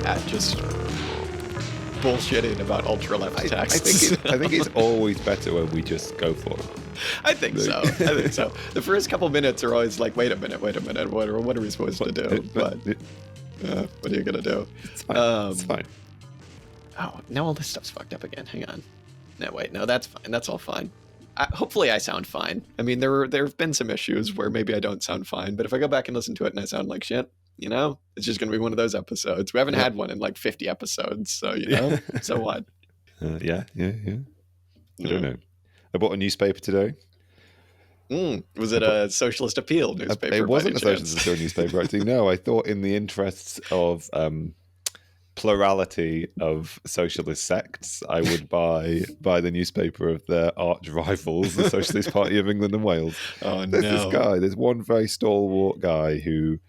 at just bullshitting about ultra-left texts. I think it's always better when we just go for it. I think so. The first couple minutes are always like, wait a minute. What are we supposed to do? But what are you going to do? It's fine. It's fine. Oh, now all this stuff's fucked up again. Hang on. No, wait. No, that's fine. That's all fine. Hopefully I sound fine. I mean, there have been some issues where maybe I don't sound fine, but if I go back and listen to it and I sound like shit, it's just going to be one of those episodes. We haven't had one in like 50 episodes, so, so what? Yeah. I don't know. I bought a newspaper today. Was it a Socialist Appeal newspaper? It wasn't a Socialist Appeal newspaper, actually. No, I thought in the interests of plurality of socialist sects, I would buy the newspaper of their arch rivals, the Socialist Party of England and Wales. Oh, There's one very stalwart guy who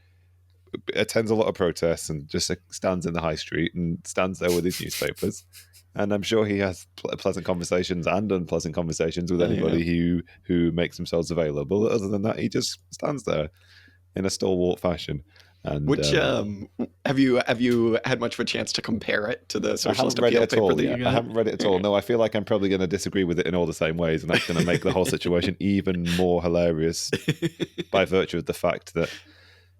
attends a lot of protests and just stands in the high street and stands there with his newspapers. And I'm sure he has pleasant conversations and unpleasant conversations with anybody who makes themselves available. Other than that, he just stands there in a stalwart fashion. And which have you had much of a chance to compare it to the Socialist Appeal paper that you got? I haven't read it at all. No, I feel like I'm probably going to disagree with it in all the same ways, and that's going to make the whole situation even more hilarious by virtue of the fact that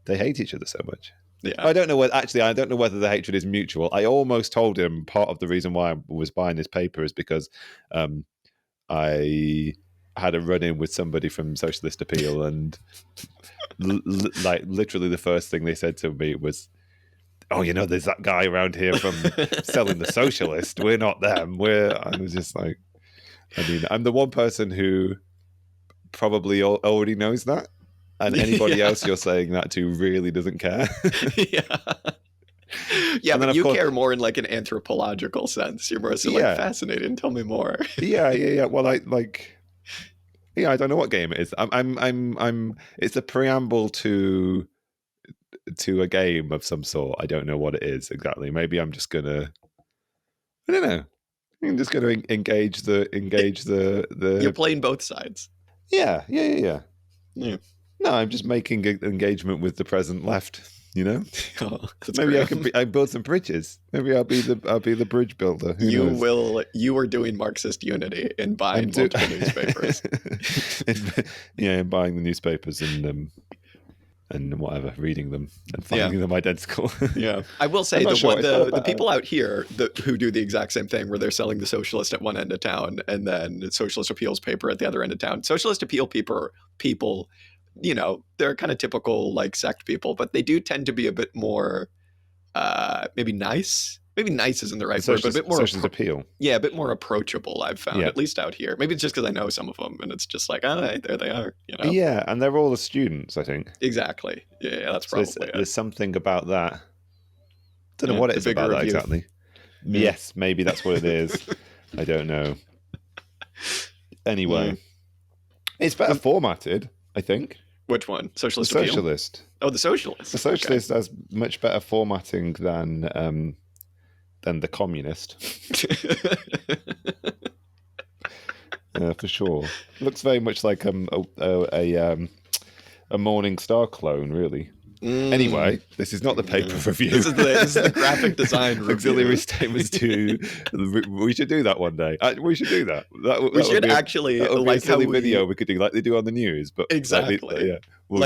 they hate each other so much. Yeah. I don't know whether the hatred is mutual. I almost told him part of the reason why I was buying his paper is because I had a run-in with somebody from Socialist Appeal, and literally the first thing they said to me was, "Oh, there's that guy around here from selling the Socialist. We're not them. I was just like, I mean, I'm the one person who probably already knows that. And anybody else you're saying that to really doesn't care." Yeah, but you care more in like an anthropological sense. You're more so like fascinated. Tell me more. Yeah. Well, I don't know what game it is. I'm. It's a preamble to a game of some sort. I don't know what it is exactly. Maybe I'm just gonna. I don't know. I'm just gonna engage the. You're playing both sides. Yeah. No, I'm just making engagement with the present left. Oh, maybe great. I build some bridges. Maybe I'll be the bridge builder. Who knows? You are doing Marxist unity in buying multiple newspapers. in buying the newspapers and whatever, reading them and finding them identical. Yeah, I will say the people out here who do the exact same thing, where they're selling the Socialist at one end of town and then the Socialist Appeal's paper at the other end of town. Socialist Appeal people. They're kind of typical like sect people, but they do tend to be a bit more maybe nice. Maybe nice isn't the right word, but a bit more Socialist Appeal. Yeah, a bit more approachable, I've found, at least out here. Maybe it's just because I know some of them and it's just like, oh, hey, there they are. Yeah, and they're all the students, I think. Exactly. Yeah, that's probably it. There's something about that. I don't know what it is about that exactly. Yes, maybe that's what it is. I don't know. Anyway, it's better formatted, I think. Which one? Socialist The Appeal? Socialist. Oh, the Socialist. The Socialist has much better formatting than the Communist. For sure. Looks very much like a Morning Star clone, really. Anyway, this is not the paper review. This is the graphic design review. Auxiliary statements to. We should do that one day. We should do that. We should actually like a silly video we could do, like they do on the news. But exactly,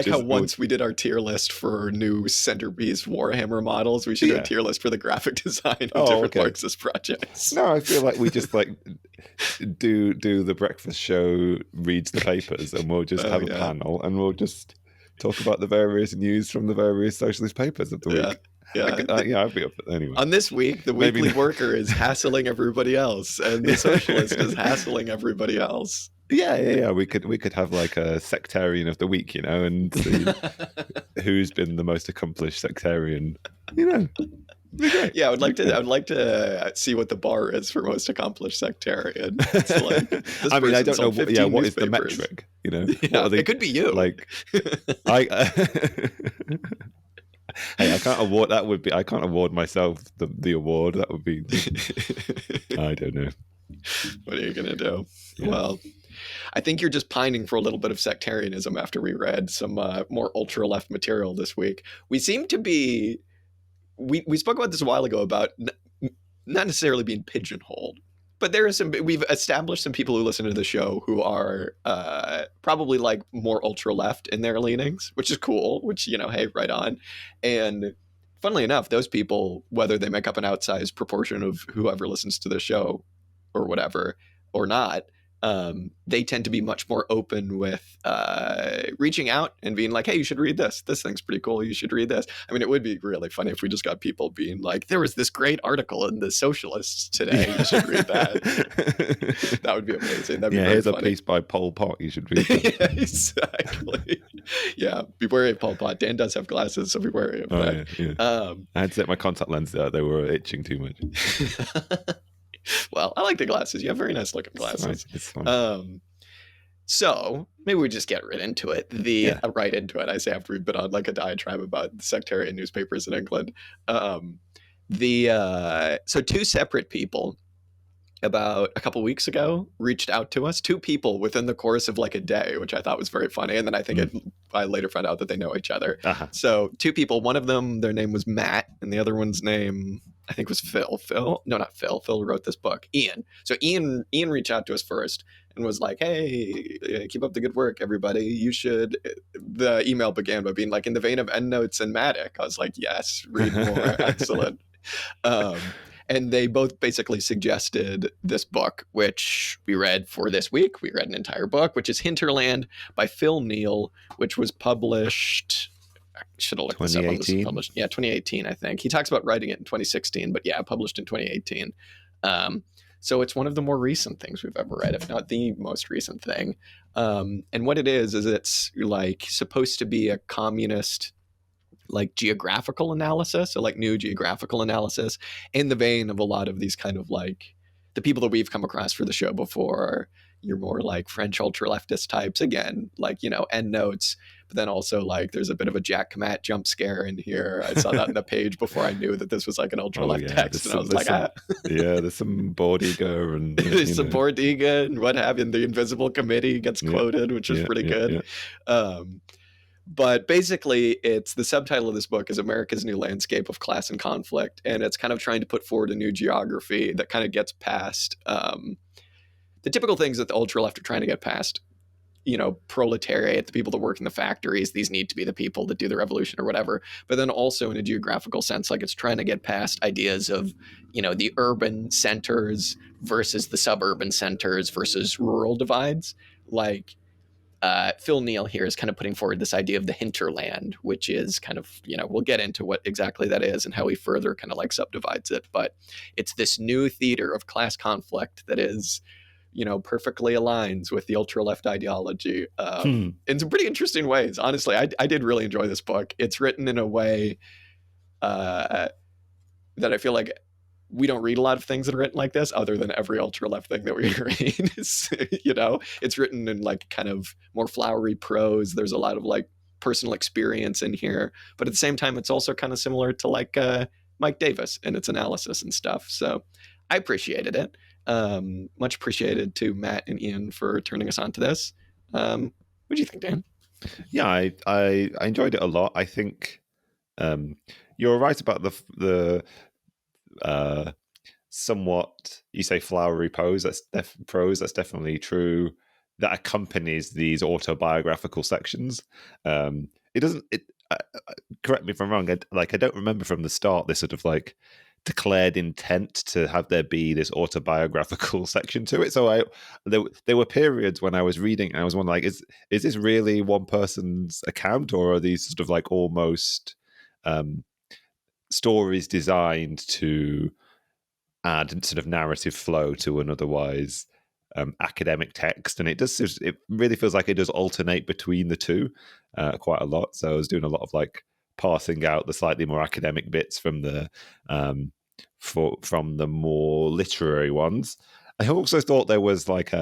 how once we did our tier list for new centerpiece Warhammer models, we should do a tier list for the graphic design of different Marxist projects. No, I feel like we just do the breakfast show, reads the papers, and we'll just have a panel, and we'll just talk about the various news from the various socialist papers of the week. I'd be up for it anyway. On this week, the weekly worker is hassling everybody else, and the socialist is hassling everybody else. Yeah. We could have like a sectarian of the week, and see who's been the most accomplished sectarian. Yeah, I would like to see what the bar is for most accomplished sectarian. I mean, I don't know. What is the metric? It could be you. Hey, I can't award. I can't award myself the award. That would be. I don't know. What are you gonna do? Yeah. Well, I think you're just pining for a little bit of sectarianism after we read some more ultra left material this week. We seem to be we spoke about this a while ago about not necessarily being pigeonholed, but there are some. We've established some people who listen to the show who are probably like more ultra left in their leanings, which is cool. Which, you know, hey, right on. And funnily enough, those people, whether they make up an outsized proportion of whoever listens to the show or whatever or not, they tend to be much more open with reaching out and being like, hey, you should read this. This thing's pretty cool. You should read this. I mean, it would be really funny if we just got people being like, there was this great article in the Socialists today. You should read that. That would be amazing. That'd be very here's funny. A piece by Pol Pot. You should read that. Yeah, exactly. Yeah, be wary of Pol Pot. Dan does have glasses, so be wary of that. Yeah. I had to take my contact lens out. They were itching too much. Well, I like the glasses. You have very nice looking glasses. It's fine. So maybe we just get right into it. Right into it. I say after we've been on like a diatribe about the sectarian newspapers in England. So two separate people about a couple weeks ago reached out to us. Two people within the course of like a day, which I thought was very funny. And then I think I later found out that they know each other. Uh-huh. So two people. One of them, their name was Matt, and the other one's name, I think, was Phil. No, not Phil. Phil wrote this book. Ian. So Ian reached out to us first and was like, hey, keep up the good work, everybody. You should. The email began by being like, in the vein of EndNotes and Matic. I was like, yes, read more. Excellent. And they both basically suggested this book, which we read for this week. We read an entire book, which is Hinterland by Phil Neel, which was published. I should have looked this up. 2018? Published, 2018, I think. He talks about writing it in 2016, but yeah, published in 2018. So it's one of the more recent things we've ever read, if not the most recent thing. And what it is it's like supposed to be a communist like geographical analysis, or like new geographical analysis, in the vein of a lot of these kind of like the people that we've come across for the show before. You're more like French ultra leftist types, again, like, you know, EndNotes, but then also like there's a bit of a Jack Kamat jump scare in here. I saw that in the page before I knew that this was like an ultra left text, and I was like, there's some Bordiga and there's some Bordiga and what have you. And the Invisible Committee gets quoted, which is pretty good. But basically, it's the subtitle of this book is America's New Landscape of Class and Conflict. And it's kind of trying to put forward a new geography that kind of gets past the typical things that the ultra left are trying to get past. You know, proletariat, the people that work in the factories, these need to be the people that do the revolution or whatever. But then also in a geographical sense, like it's trying to get past ideas of, you know, the urban centers versus the suburban centers versus rural divides. Like, Phil Neel here is kind of putting forward this idea of the hinterland, which is kind of, you know, we'll get into what exactly that is and how he further kind of like subdivides it. But it's this new theater of class conflict that is, you know, perfectly aligns with the ultra left ideology in some pretty interesting ways. Honestly, I did really enjoy this book. It's written in a way that I feel like we don't read a lot of things that are written like this, other than every ultra left thing that we read. You know, it's written in like kind of more flowery prose. There's a lot of like personal experience in here, but at the same time, it's also kind of similar to like Mike Davis and its analysis and stuff. So I appreciated it. Much appreciated to Matt and Ian for turning us on to this. What do you think, Dan? Yeah, I enjoyed it a lot. I think you're right about the somewhat, you say flowery prose. That's definitely true. That accompanies these autobiographical sections. It doesn't. Correct me if I'm wrong. I don't remember from the start this sort of like declared intent to have there be this autobiographical section to it. So there were periods when I was reading and I was wondering, like, is this really one person's account, or are these sort of like almost stories designed to add sort of narrative flow to an otherwise academic text? And it really feels like it does alternate between the two quite a lot. So I was doing a lot of like parsing out the slightly more academic bits from the from the more literary ones. I also thought there was like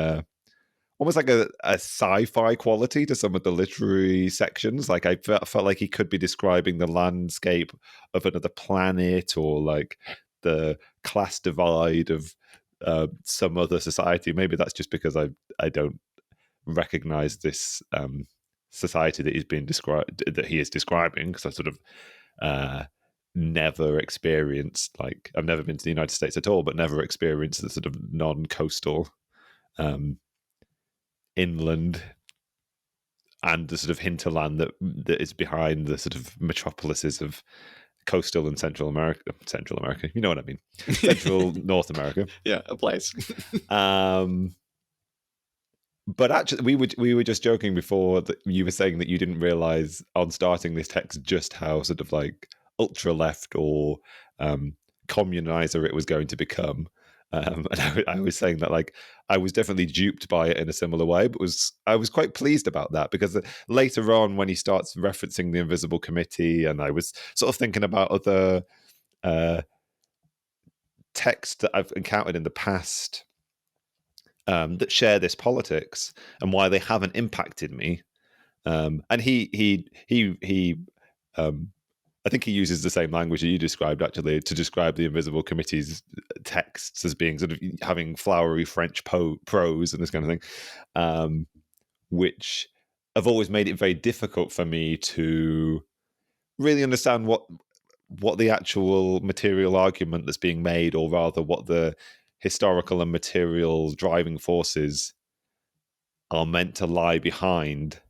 almost like a sci-fi quality to some of the literary sections. Like I felt like he could be describing the landscape of another planet, or like the class divide of some other society. Maybe that's just because I don't recognize this society that he is describing, because I sort of never experienced, like, I've never been to the United States at all, but never experienced the sort of non-coastal inland and the sort of hinterland that is behind the sort of metropolises of coastal and Central America, you know what I mean, Central North America. Yeah, a place. But actually, we were just joking before that you were saying that you didn't realize on starting this text just how sort of like ultra left or communizer it was going to become. And I was saying that, like, I was definitely duped by it in a similar way, but I was quite pleased about that, because later on, when he starts referencing the Invisible Committee, and I was sort of thinking about other texts that I've encountered in the past that share this politics and why they haven't impacted me. And he I think he uses the same language that you described, actually, to describe the Invisible Committee's texts as being sort of having flowery French prose and this kind of thing, which have always made it very difficult for me to really understand what the actual material argument that's being made, or rather what the historical and material driving forces are meant to lie behind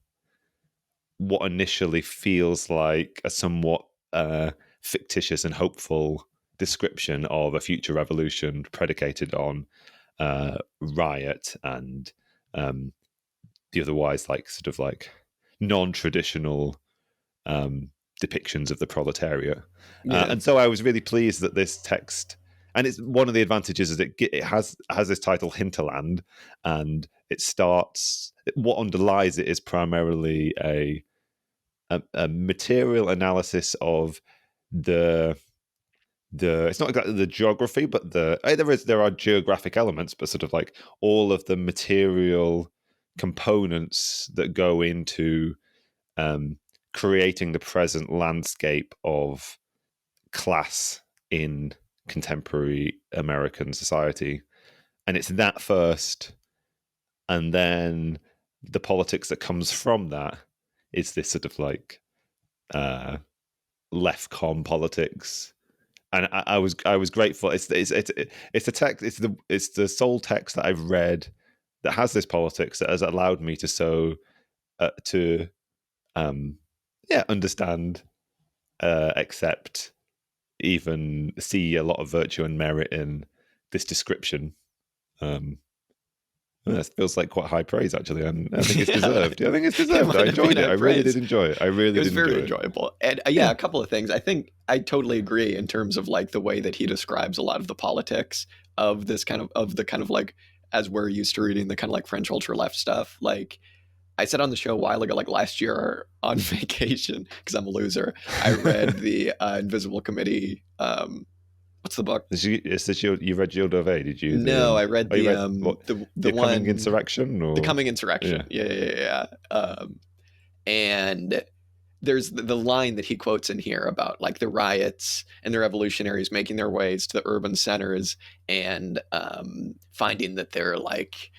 what initially feels like a somewhat fictitious and hopeful description of a future revolution predicated on riot and the otherwise, like, sort of like non-traditional depictions of the proletariat. Yeah. And so I was really pleased that this text, and it's one of the advantages is it has this title, Hinterland, and it starts, what underlies it is primarily a material analysis of the it's not exactly the geography, but there are geographic elements, but sort of like all of the material components that go into creating the present landscape of class in contemporary American society. And it's that first, and then the politics that comes from that is this sort of like left-com politics. And I was grateful. It's a text. It's the sole text that I've read that has this politics that has allowed me to understand, accept, even see a lot of virtue and merit in this description. That feels like quite high praise, actually, and I think it's deserved. I think it's deserved. I enjoyed it. I really did enjoy it. It was very enjoyable. And a couple of things. I think I totally agree in terms of like the way that he describes a lot of the politics of this kind of like, as we're used to reading the kind of like French ultra left stuff. Like I said on the show a while ago, like last year on vacation, because I'm a loser, I read the Invisible Committee. What's the book? Is this you read Gilles Daudet? Did you? No, I read the Coming Insurrection, or the Coming Insurrection. Yeah. And there's the line that he quotes in here about like the riots and the revolutionaries making their ways to the urban centers and finding that they're like,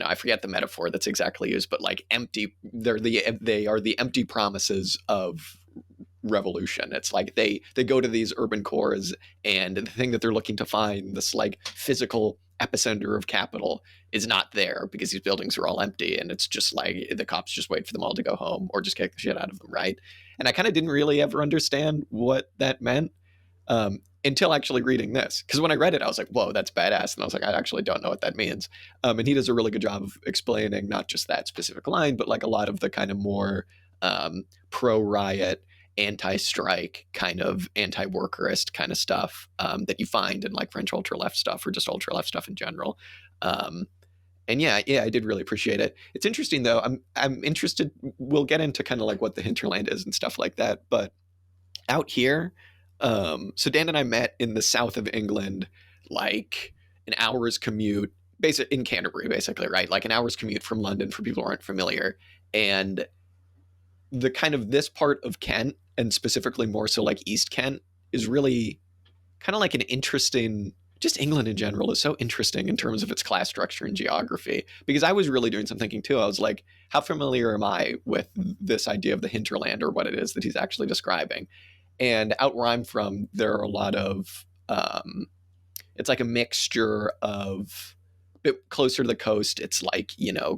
I forget the metaphor that's exactly used, but like empty. They are the empty promises of revolution. It's like they go to these urban cores, and the thing that they're looking to find, this like physical epicenter of capital, is not there because these buildings are all empty, and it's just like the cops just wait for them all to go home or just kick the shit out of them, right? And I kind of didn't really ever understand what that meant until actually reading this, because when I read it I was like, whoa, that's badass, and I was like, I actually don't know what that means. And he does a really good job of explaining not just that specific line, but like a lot of the kind of more pro-riot, anti-strike, kind of anti-workerist kind of stuff that you find in like French ultra-left stuff, or just ultra-left stuff in general. And yeah, I did really appreciate it. It's interesting though. I'm interested. We'll get into kind of like what the hinterland is and stuff like that. But out here, so Dan and I met in the south of England, like an hour's commute, basically in Canterbury, basically, right? Like an hour's commute from London for people who aren't familiar. And the kind of this part of Kent, and specifically more so like East Kent, is really kind of like an interesting, just England in general is so interesting in terms of its class structure and geography. Because I was really doing some thinking too. I was like, how familiar am I with this idea of the hinterland, or what it is that he's actually describing? And out where I'm from, there are a lot of it's like a mixture of a bit closer to the coast. It's like,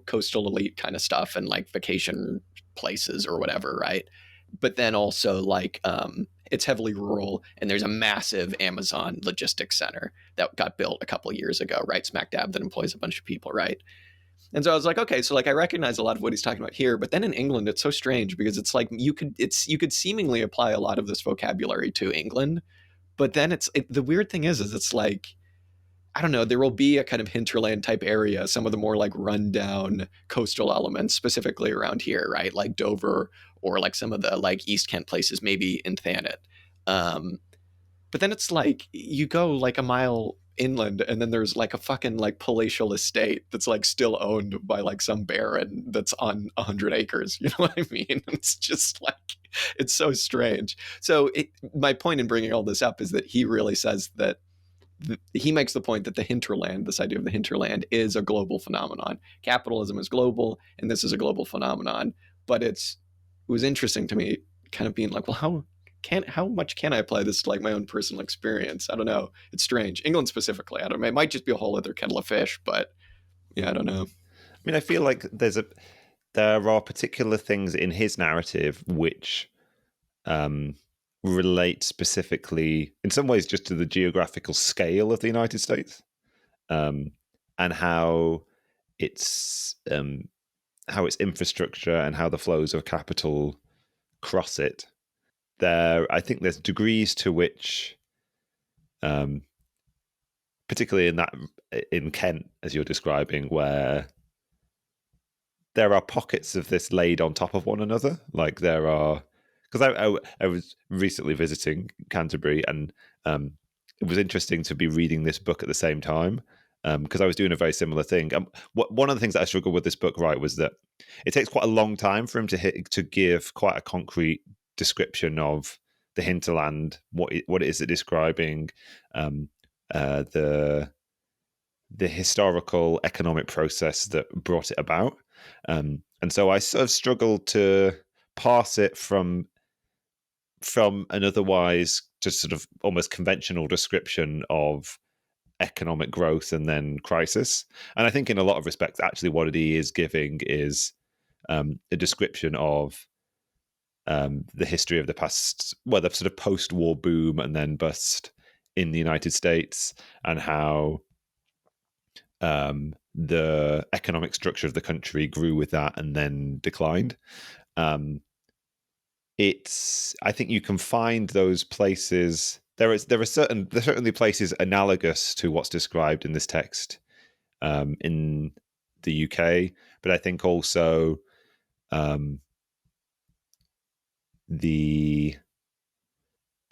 coastal elite kind of stuff and like vacation places or whatever, right? But then also like it's heavily rural, and there's a massive Amazon logistics center that got built a couple of years ago, right? Smack dab, that employs a bunch of people, right? And so I was like, okay, so like I recognize a lot of what he's talking about here, but then in England, it's so strange because it's like you could seemingly apply a lot of this vocabulary to England, but then the weird thing is it's like, I don't know, there will be a kind of hinterland type area, some of the more like rundown coastal elements, specifically around here, right? Like Dover, or like some of the like East Kent places, maybe in Thanet. Um, but then it's like you go like a mile inland, and then there's like a fucking like palatial estate that's like still owned by like some baron that's on 100 acres. You know what I mean? It's just like, it's so strange. So my point in bringing all this up is that he really says that he makes the point that the hinterland, this idea of the hinterland, is a global phenomenon. Capitalism is global, and this is a global phenomenon. But it was interesting to me, kind of being like, well, how much can I apply this to like my own personal experience? I don't know. It's strange. England specifically, I don't know. It might just be a whole other kettle of fish, but yeah, I don't know. I mean, I feel like there are particular things in his narrative which relate specifically, in some ways, just to the geographical scale of the United States, and how its infrastructure and how the flows of capital cross it. I think there's degrees to which, particularly in Kent, as you're describing, where there are pockets of this laid on top of one another. Like there are, because I was recently visiting Canterbury, and it was interesting to be reading this book at the same time, because I was doing a very similar thing. One of the things that I struggled with this book, right, was that it takes quite a long time for him to give quite a concrete description of the hinterland, what it is it's describing, the historical economic process that brought it about. And so I sort of struggled to parse it from an otherwise just sort of almost conventional description of economic growth and then crisis. And I think in a lot of respects, actually what he is giving is a description of the history of the past, well, the sort of post-war boom and then bust in the United States, and how the economic structure of the country grew with that and then declined. I think you can find those places. There are certainly places analogous to what's described in this text in the UK, but I think also the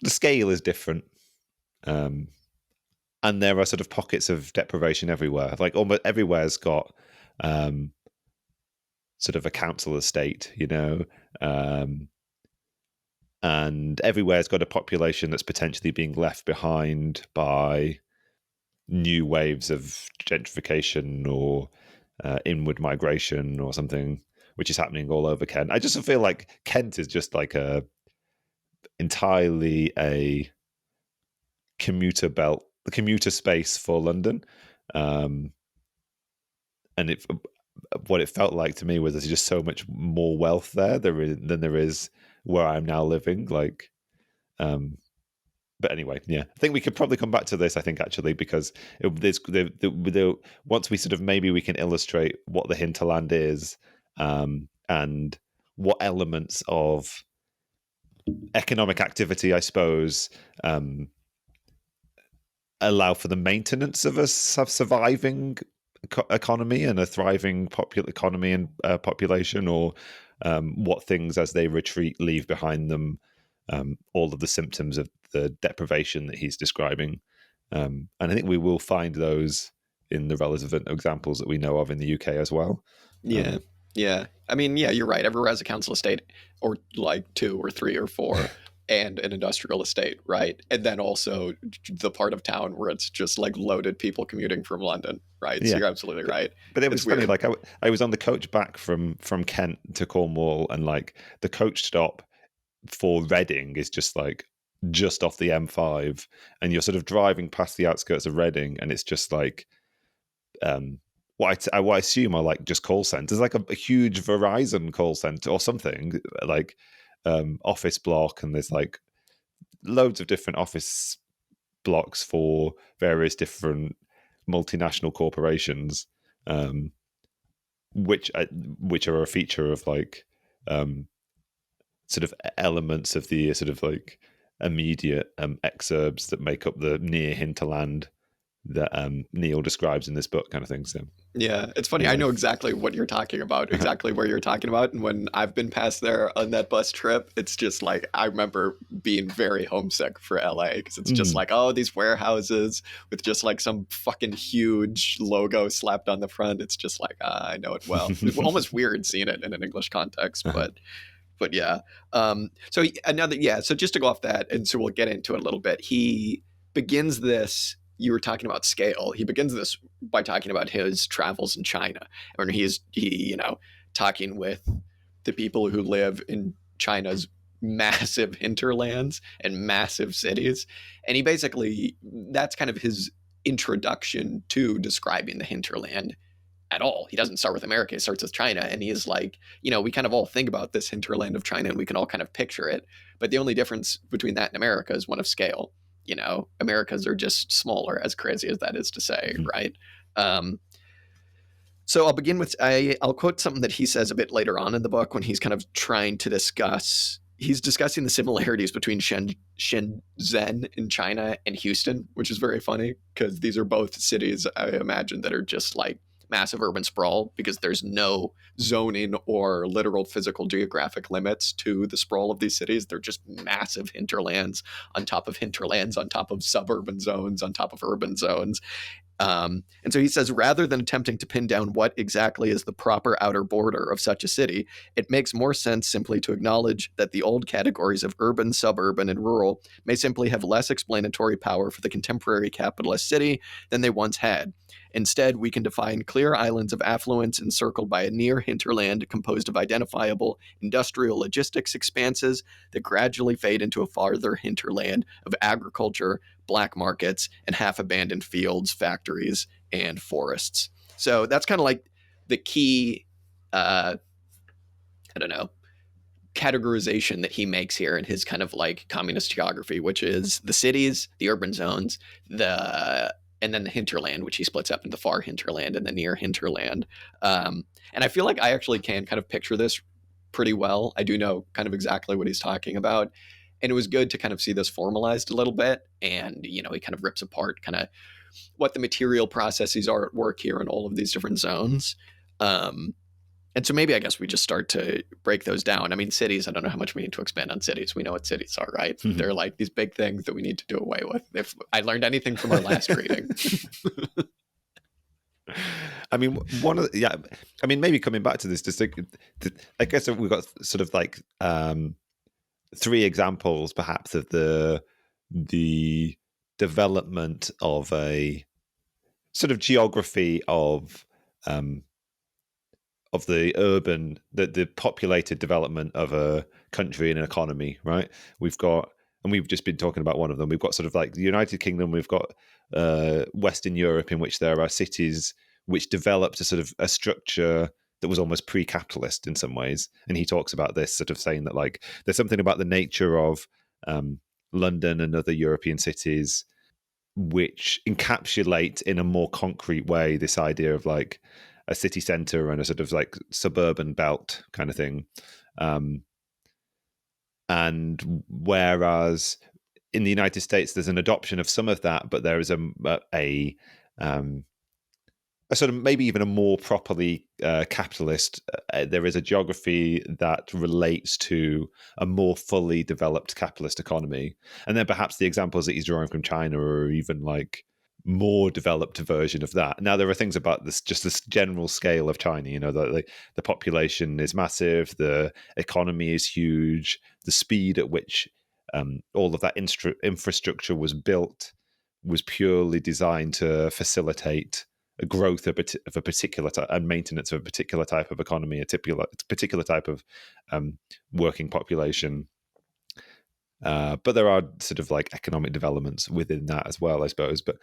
scale is different. And there are sort of pockets of deprivation everywhere. Like almost everywhere's got sort of a council estate, and everywhere's got a population that's potentially being left behind by new waves of gentrification or inward migration or something, which is happening all over Kent. I just feel like Kent is just like entirely a commuter belt, the commuter space for London. And what it felt like to me was there's just so much more wealth than there is where I'm now living. Like, but anyway, yeah, I think we could probably come back to this. I think actually because once we sort of maybe we can illustrate what the hinterland is, and what elements of economic activity, I suppose, allow for the maintenance of a surviving economy and a thriving economy and population, or what things as they retreat leave behind them all of the symptoms of the deprivation that he's describing. And I think we will find those in the relevant examples that we know of in the UK as well. Yeah. Yeah. I mean, yeah, you're right. Everywhere has a council estate, or like 2 or 3 or 4, and an industrial estate, right? And then also the part of town where it's just like loaded people commuting from London, right? Yeah. So you're absolutely right. But it was funny, like I was on the coach back from Kent to Cornwall, and like the coach stop for Reading is just like just off the M5, and you're sort of driving past the outskirts of Reading, and it's just like what I assume are like just call centers, like a huge Verizon call center or something, like office block, and there's like loads of different office blocks for various different multinational corporations, which are a feature of like sort of elements of the sort of like immediate exurbs that make up the near hinterland that Neel describes in this book, kind of thing. So Yeah, it's funny. I anyway. know exactly what you're talking about, exactly where you're talking about. And when I've been past there on that bus trip, it's just like I remember being very homesick for LA because it's just like, oh, these warehouses with just like some fucking huge logo slapped on the front. It's just like, I know it well. It's almost weird seeing it in an English context, but yeah. So just to go off that, and so we'll get into it a little bit. He begins this. You were talking about scale. He begins this by talking about his travels in China, and he talking with the people who live in China's massive hinterlands and massive cities, and he basically that's kind of his introduction to describing the hinterland at all. He doesn't start with America, he starts with China. And he is like, we kind of all think about this hinterland of China and we can all kind of picture it. But the only difference between that and America is one of scale. Americas are just smaller, as crazy as that is to say, right? So I'll begin with, I'll quote something that he says a bit later on in the book when he's kind of trying to he's discussing the similarities between Shenzhen in China and Houston, which is very funny because these are both cities, I imagine, that are just like massive urban sprawl because there's no zoning or literal physical geographic limits to the sprawl of these cities. They're just massive hinterlands on top of hinterlands, on top of suburban zones, on top of urban zones. And so he says, rather than attempting to pin down what exactly is the proper outer border of such a city, it makes more sense simply to acknowledge that the old categories of urban, suburban, and rural may simply have less explanatory power for the contemporary capitalist city than they once had. Instead, we can define clear islands of affluence encircled by a near hinterland composed of identifiable industrial logistics expanses that gradually fade into a farther hinterland of agriculture, black markets, and half-abandoned fields, factories, and forests. So that's kind of like the key, categorization that he makes here in his kind of like communist geography, which is the cities, the urban zones, and then the hinterland, which he splits up into the far hinterland and the near hinterland. And I feel like I actually can kind of picture this pretty well. I do know kind of exactly what he's talking about. And it was good to kind of see this formalized a little bit. And, he kind of rips apart kind of what the material processes are at work here in all of these different zones. And so maybe I guess we just start to break those down. I mean, cities, I don't know how much we need to expand on cities. We know what cities are, right? Mm-hmm. They're like these big things that we need to do away with. If I learned anything from our last reading. I mean, maybe coming back to this, just I guess we've got sort of like three examples perhaps of the development of a sort of geography of the populated development of a country and an economy, right? We've got, and we've just been talking about one of them. We've got sort of like the United Kingdom. We've got Western Europe, in which there are cities which developed a sort of a structure that was almost pre-capitalist in some ways. And he talks about this, sort of saying that like there's something about the nature of London and other European cities which encapsulate in a more concrete way this idea of like a city center and a sort of like suburban belt kind of thing. And whereas in the United States, there's an adoption of some of that, but there is a sort of maybe even a more properly capitalist, there is a geography that relates to a more fully developed capitalist economy. And then perhaps the examples that he's drawing from China are even like more developed version of that. Now, there are things about this, just this general scale of China, the population is massive, the economy is huge, the speed at which all of that infrastructure was built was purely designed to facilitate a growth of a particular type and maintenance of a particular type of economy, a particular type of working population. But there are sort of like economic developments within that as well, I suppose. But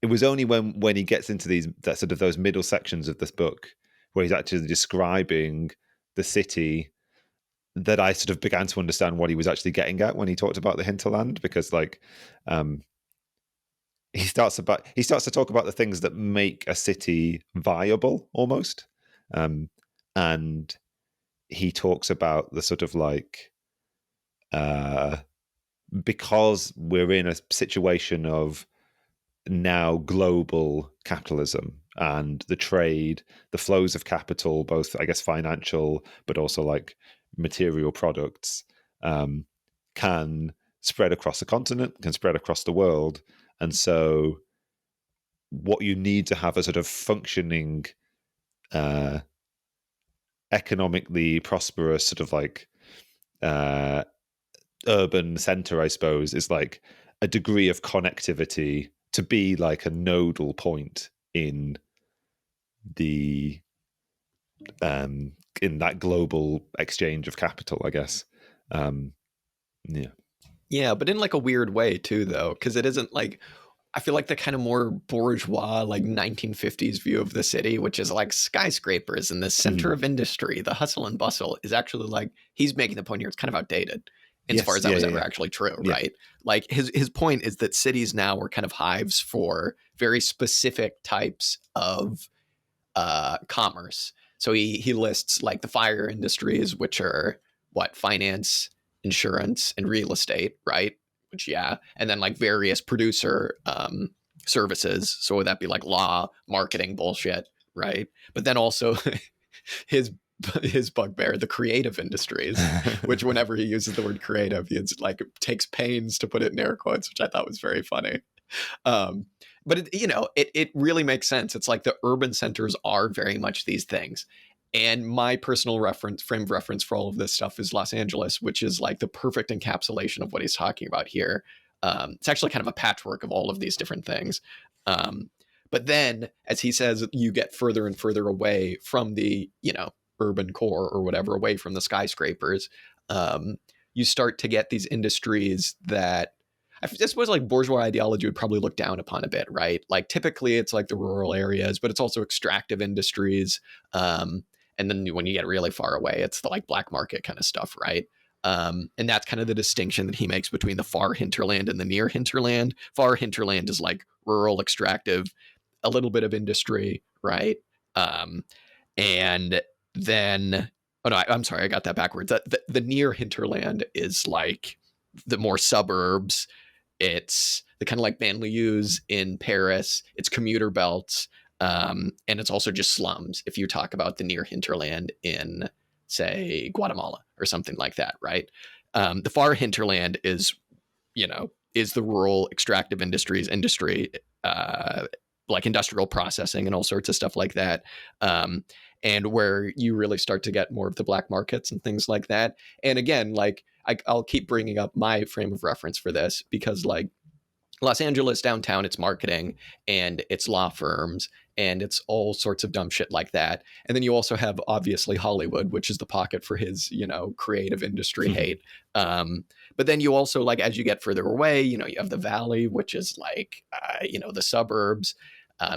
it was only when he gets into that sort of those middle sections of this book where he's actually describing the city that I sort of began to understand what he was actually getting at when he talked about the hinterland, because like he starts to talk about the things that make a city viable almost, and he talks about the sort of like because we're in a situation of now global capitalism and the trade, the flows of capital, both I guess financial but also like material products, can spread across the continent, can spread across the world. And so what you need to have a sort of functioning economically prosperous sort of like urban center, I suppose, is like a degree of connectivity to be like a nodal point in the in that global exchange of capital, I guess. Yeah. Yeah, but in like a weird way too, though, because it isn't like, I feel like the kind of more bourgeois, like 1950s view of the city, which is like skyscrapers and the center of industry, the hustle and bustle, is actually like, he's making the point here, it's kind of outdated as far as that was ever actually true, right? Like his point is that cities now are kind of hives for very specific types of commerce. So he lists like the fire industries, which are what, finance, insurance, and real estate, right? Which, yeah, and then like various producer services. So would that be like law, marketing, bullshit, right? But then also his bugbear, the creative industries, which whenever he uses the word creative, he like takes pains to put it in air quotes, which I thought was very funny. But it really makes sense. It's like the urban centers are very much these things. And my personal frame of reference for all of this stuff is Los Angeles, which is like the perfect encapsulation of what he's talking about here. It's actually kind of a patchwork of all of these different things. But then, as he says, you get further and further away from the, urban core or whatever, away from the skyscrapers. You start to get these industries that I suppose like bourgeois ideology would probably look down upon a bit, right? Like typically it's like the rural areas, but it's also extractive industries. And then when you get really far away, it's the like black market kind of stuff, right? And that's kind of the distinction that he makes between the far hinterland and the near hinterland. Far hinterland is like rural, extractive, a little bit of industry, right? And then, oh no, I'm sorry, I got that backwards. The near hinterland is like the more suburbs. It's the kind of like banlieues in Paris. It's commuter belts. And it's also just slums if you talk about the near hinterland in, say, Guatemala or something like that, right? The far hinterland is, is the rural extractive industry, like industrial processing and all sorts of stuff like that. And where you really start to get more of the black markets and things like that. And again, like I'll keep bringing up my frame of reference for this because like Los Angeles downtown, it's marketing and it's law firms and it's all sorts of dumb shit like that. And then you also have obviously Hollywood, which is the pocket for his, creative industry hate. But then you also like, as you get further away, you have the Valley, which is like, the suburbs.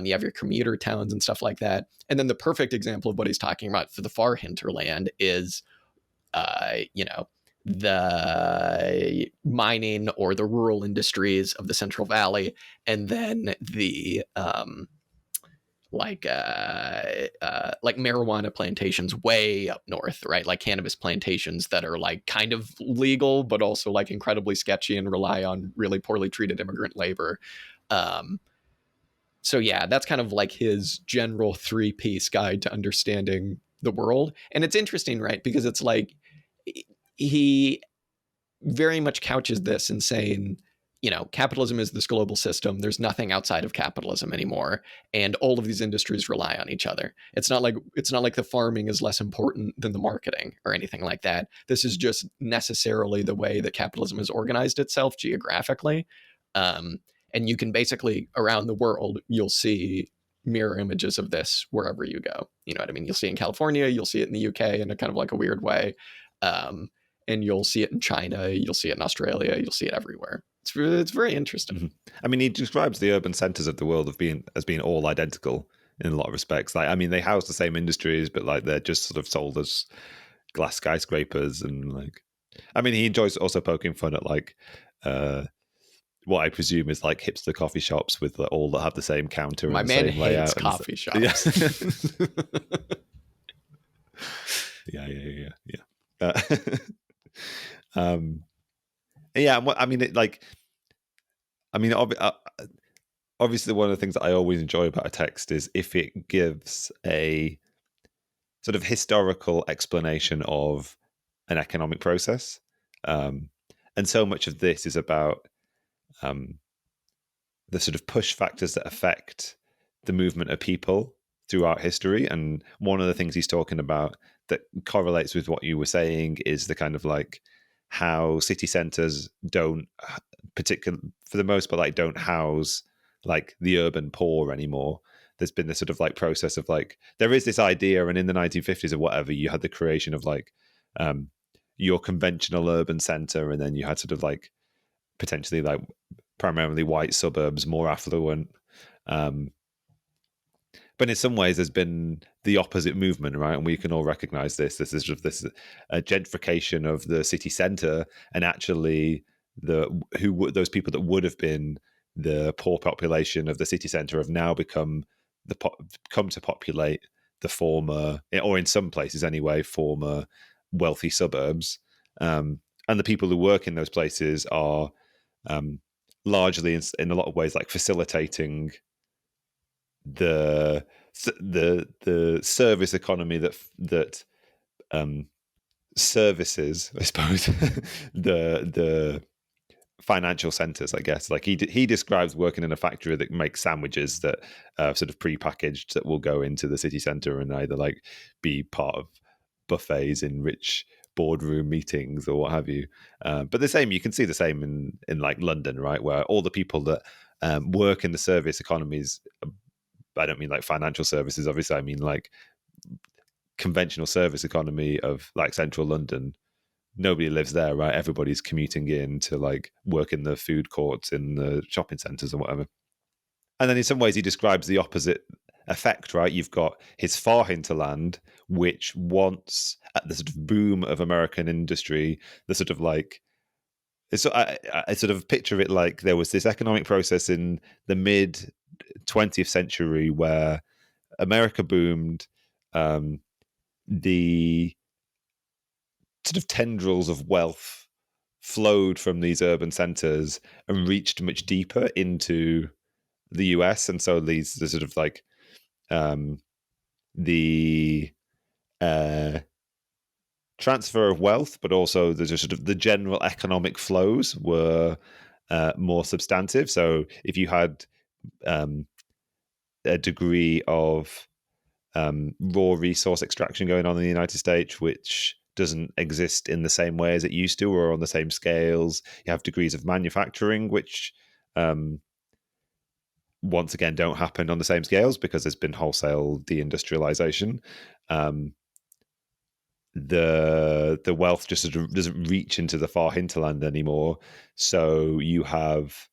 You have your commuter towns and stuff like that. And then the perfect example of what he's talking about for the far hinterland is, the mining or the rural industries of the Central Valley, and then the like marijuana plantations way up north, right? Like cannabis plantations that are like kind of legal, but also like incredibly sketchy and rely on really poorly treated immigrant labor. So yeah, that's kind of like his general 3-piece guide to understanding the world. And it's interesting, right? Because it's like he very much couches this in saying, capitalism is this global system. There's nothing outside of capitalism anymore. And all of these industries rely on each other. It's not like the farming is less important than the marketing or anything like that. This is just necessarily the way that capitalism has organized itself geographically. And you can basically, around the world, you'll see mirror images of this wherever you go. You know what I mean? You'll see it in California, you'll see it in the UK in a kind of like a weird way. and you'll see it in China, you'll see it in Australia, you'll see it everywhere. It's very interesting. Mm-hmm. I mean, he describes the urban centers of the world as being all identical in a lot of respects. Like, I mean, they house the same industries, but like they're just sort of sold as glass skyscrapers. And like, I mean, he enjoys also poking fun at like what I presume is like hipster coffee shops with all that have the same counter My and the man same layout. hates coffee shops. Yeah. Yeah. I mean, obviously, one of the things that I always enjoy about a text is if it gives a sort of historical explanation of an economic process. And so much of this is about the sort of push factors that affect the movement of people throughout history. And one of the things he's talking about that correlates with what you were saying is the kind of like how city centers don't for the most part, like don't house like the urban poor anymore. There's been this sort of like process of like, there is this idea, and in the 1950s or whatever, you had the creation of like your conventional urban center, and then you had sort of like potentially like primarily white suburbs, more affluent. But in some ways, there's been the opposite movement, right? And we can all recognize this. This is sort of this gentrification of the city center, and actually, those people that would have been the poor population of the city center have now come to populate the former, or in some places anyway, former wealthy suburbs. And the people who work in those places are largely, in a lot of ways, like facilitating the service economy that services, I suppose, the financial centers, I guess. Like he describes working in a factory that makes sandwiches that sort of prepackaged that will go into the city center and either like be part of buffets in rich boardroom meetings or what have you. But the same, you can see the same in like London, right, where all the people that work in the service economies, I don't mean like financial services, obviously, I mean like conventional service economy of like central London. Nobody lives there, right? Everybody's commuting in to like work in the food courts, in the shopping centers or whatever. And then in some ways he describes the opposite effect, right? You've got his far hinterland, which once at the sort of boom of American industry, the sort of like, I sort of picture it like there was this economic process in the mid 20th century where America boomed. The sort of tendrils of wealth flowed from these urban centers and reached much deeper into the US. And so the sort of like the transfer of wealth, but also the sort of the general economic flows were more substantive. So if you had a degree of raw resource extraction going on in the United States, which doesn't exist in the same way as it used to or on the same scales. You have degrees of manufacturing, which once again don't happen on the same scales because there's been wholesale deindustrialization. The wealth just sort of doesn't reach into the far hinterland anymore. So you have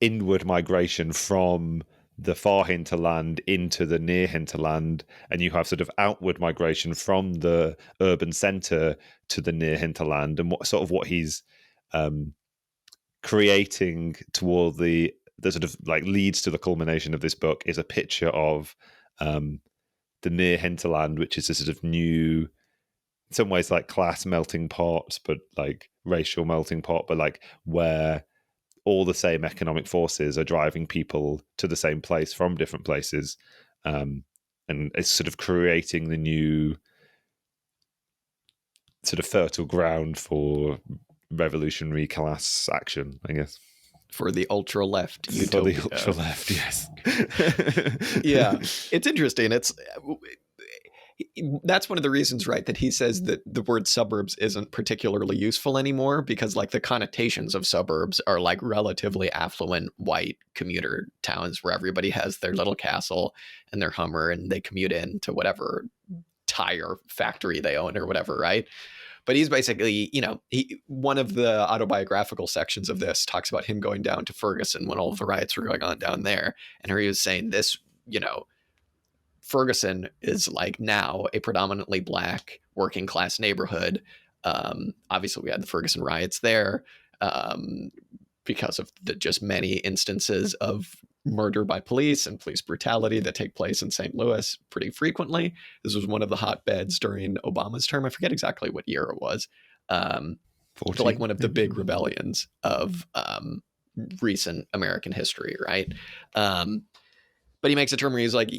inward migration from the far hinterland into the near hinterland, and you have sort of outward migration from the urban center to the near hinterland. And what he's creating toward the sort of like leads to the culmination of this book is a picture of the near hinterland, which is a sort of new, in some ways like class melting pot, but like racial melting pot, but like where all the same economic forces are driving people to the same place from different places. And it's sort of creating the new sort of fertile ground for revolutionary class action, I guess. For the ultra left utopia. For the ultra left, yes. Yeah, it's interesting. That's one of the reasons, right, that he says that the word suburbs isn't particularly useful anymore, because like the connotations of suburbs are like relatively affluent white commuter towns where everybody has their little castle and their Hummer and they commute in to whatever tire factory they own or whatever, right? But he's basically, one of the autobiographical sections of this talks about him going down to Ferguson when all of the riots were going on down there. And he was saying this, Ferguson is like now a predominantly black working class neighborhood. Obviously, we had the Ferguson riots there because of the just many instances of murder by police and police brutality that take place in St. Louis pretty frequently. This was one of the hotbeds during Obama's term. I forget exactly what year it was. But like one of the big rebellions of recent American history, right? But he makes a term where he's like,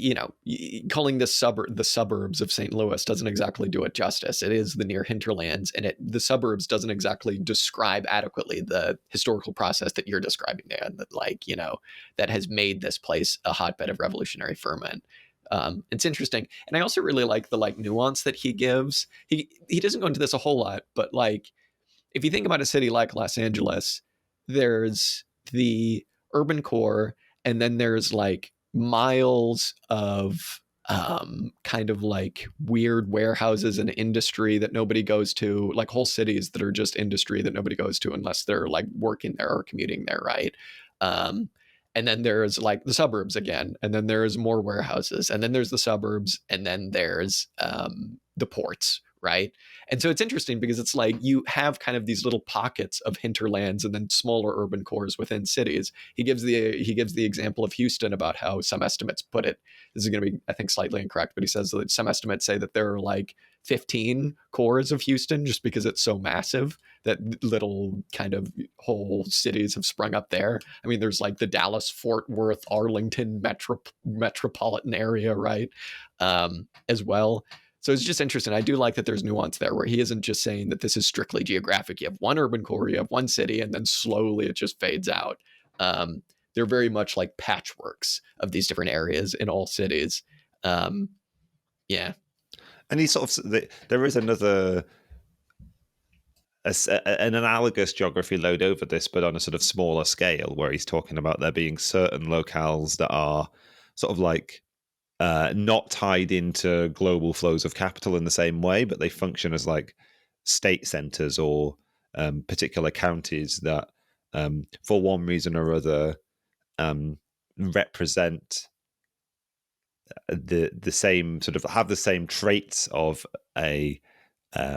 calling the suburbs of St. Louis doesn't exactly do it justice. It is the near hinterlands, and the suburbs doesn't exactly describe adequately the historical process that you're describing, Dan, that has made this place a hotbed of revolutionary ferment. It's interesting. And I also really like the nuance that he gives. He doesn't go into this a whole lot, but if you think about a city like Los Angeles, there's the urban core, and then there's miles of kind of weird warehouses and industry that nobody goes to, whole cities that are just industry that nobody goes to unless they're working there or commuting there, right? And then there's the suburbs again, and then there's more warehouses, and then there's the suburbs, and then there's the ports, right? And so it's interesting because it's you have kind of these little pockets of hinterlands and then smaller urban cores within cities. He gives the example of Houston about how some estimates put it. This is going to be, I think, slightly incorrect, but he says that some estimates say that there are 15 cores of Houston just because it's so massive that little kind of whole cities have sprung up there. I mean, there's the Dallas, Fort Worth, Arlington metropolitan area, right? As well. So it's just interesting. I do like that there's nuance there where he isn't just saying that this is strictly geographic. You have one urban core, you have one city, and then slowly it just fades out. They're very much like patchworks of these different areas in all cities. Yeah. And he sort of, there is another, an analogous geography load over this, but on a sort of smaller scale, where he's talking about there being certain locales that are sort of not tied into global flows of capital in the same way, but they function as state centers or particular counties that, for one reason or other, represent the same sort of have the same traits of a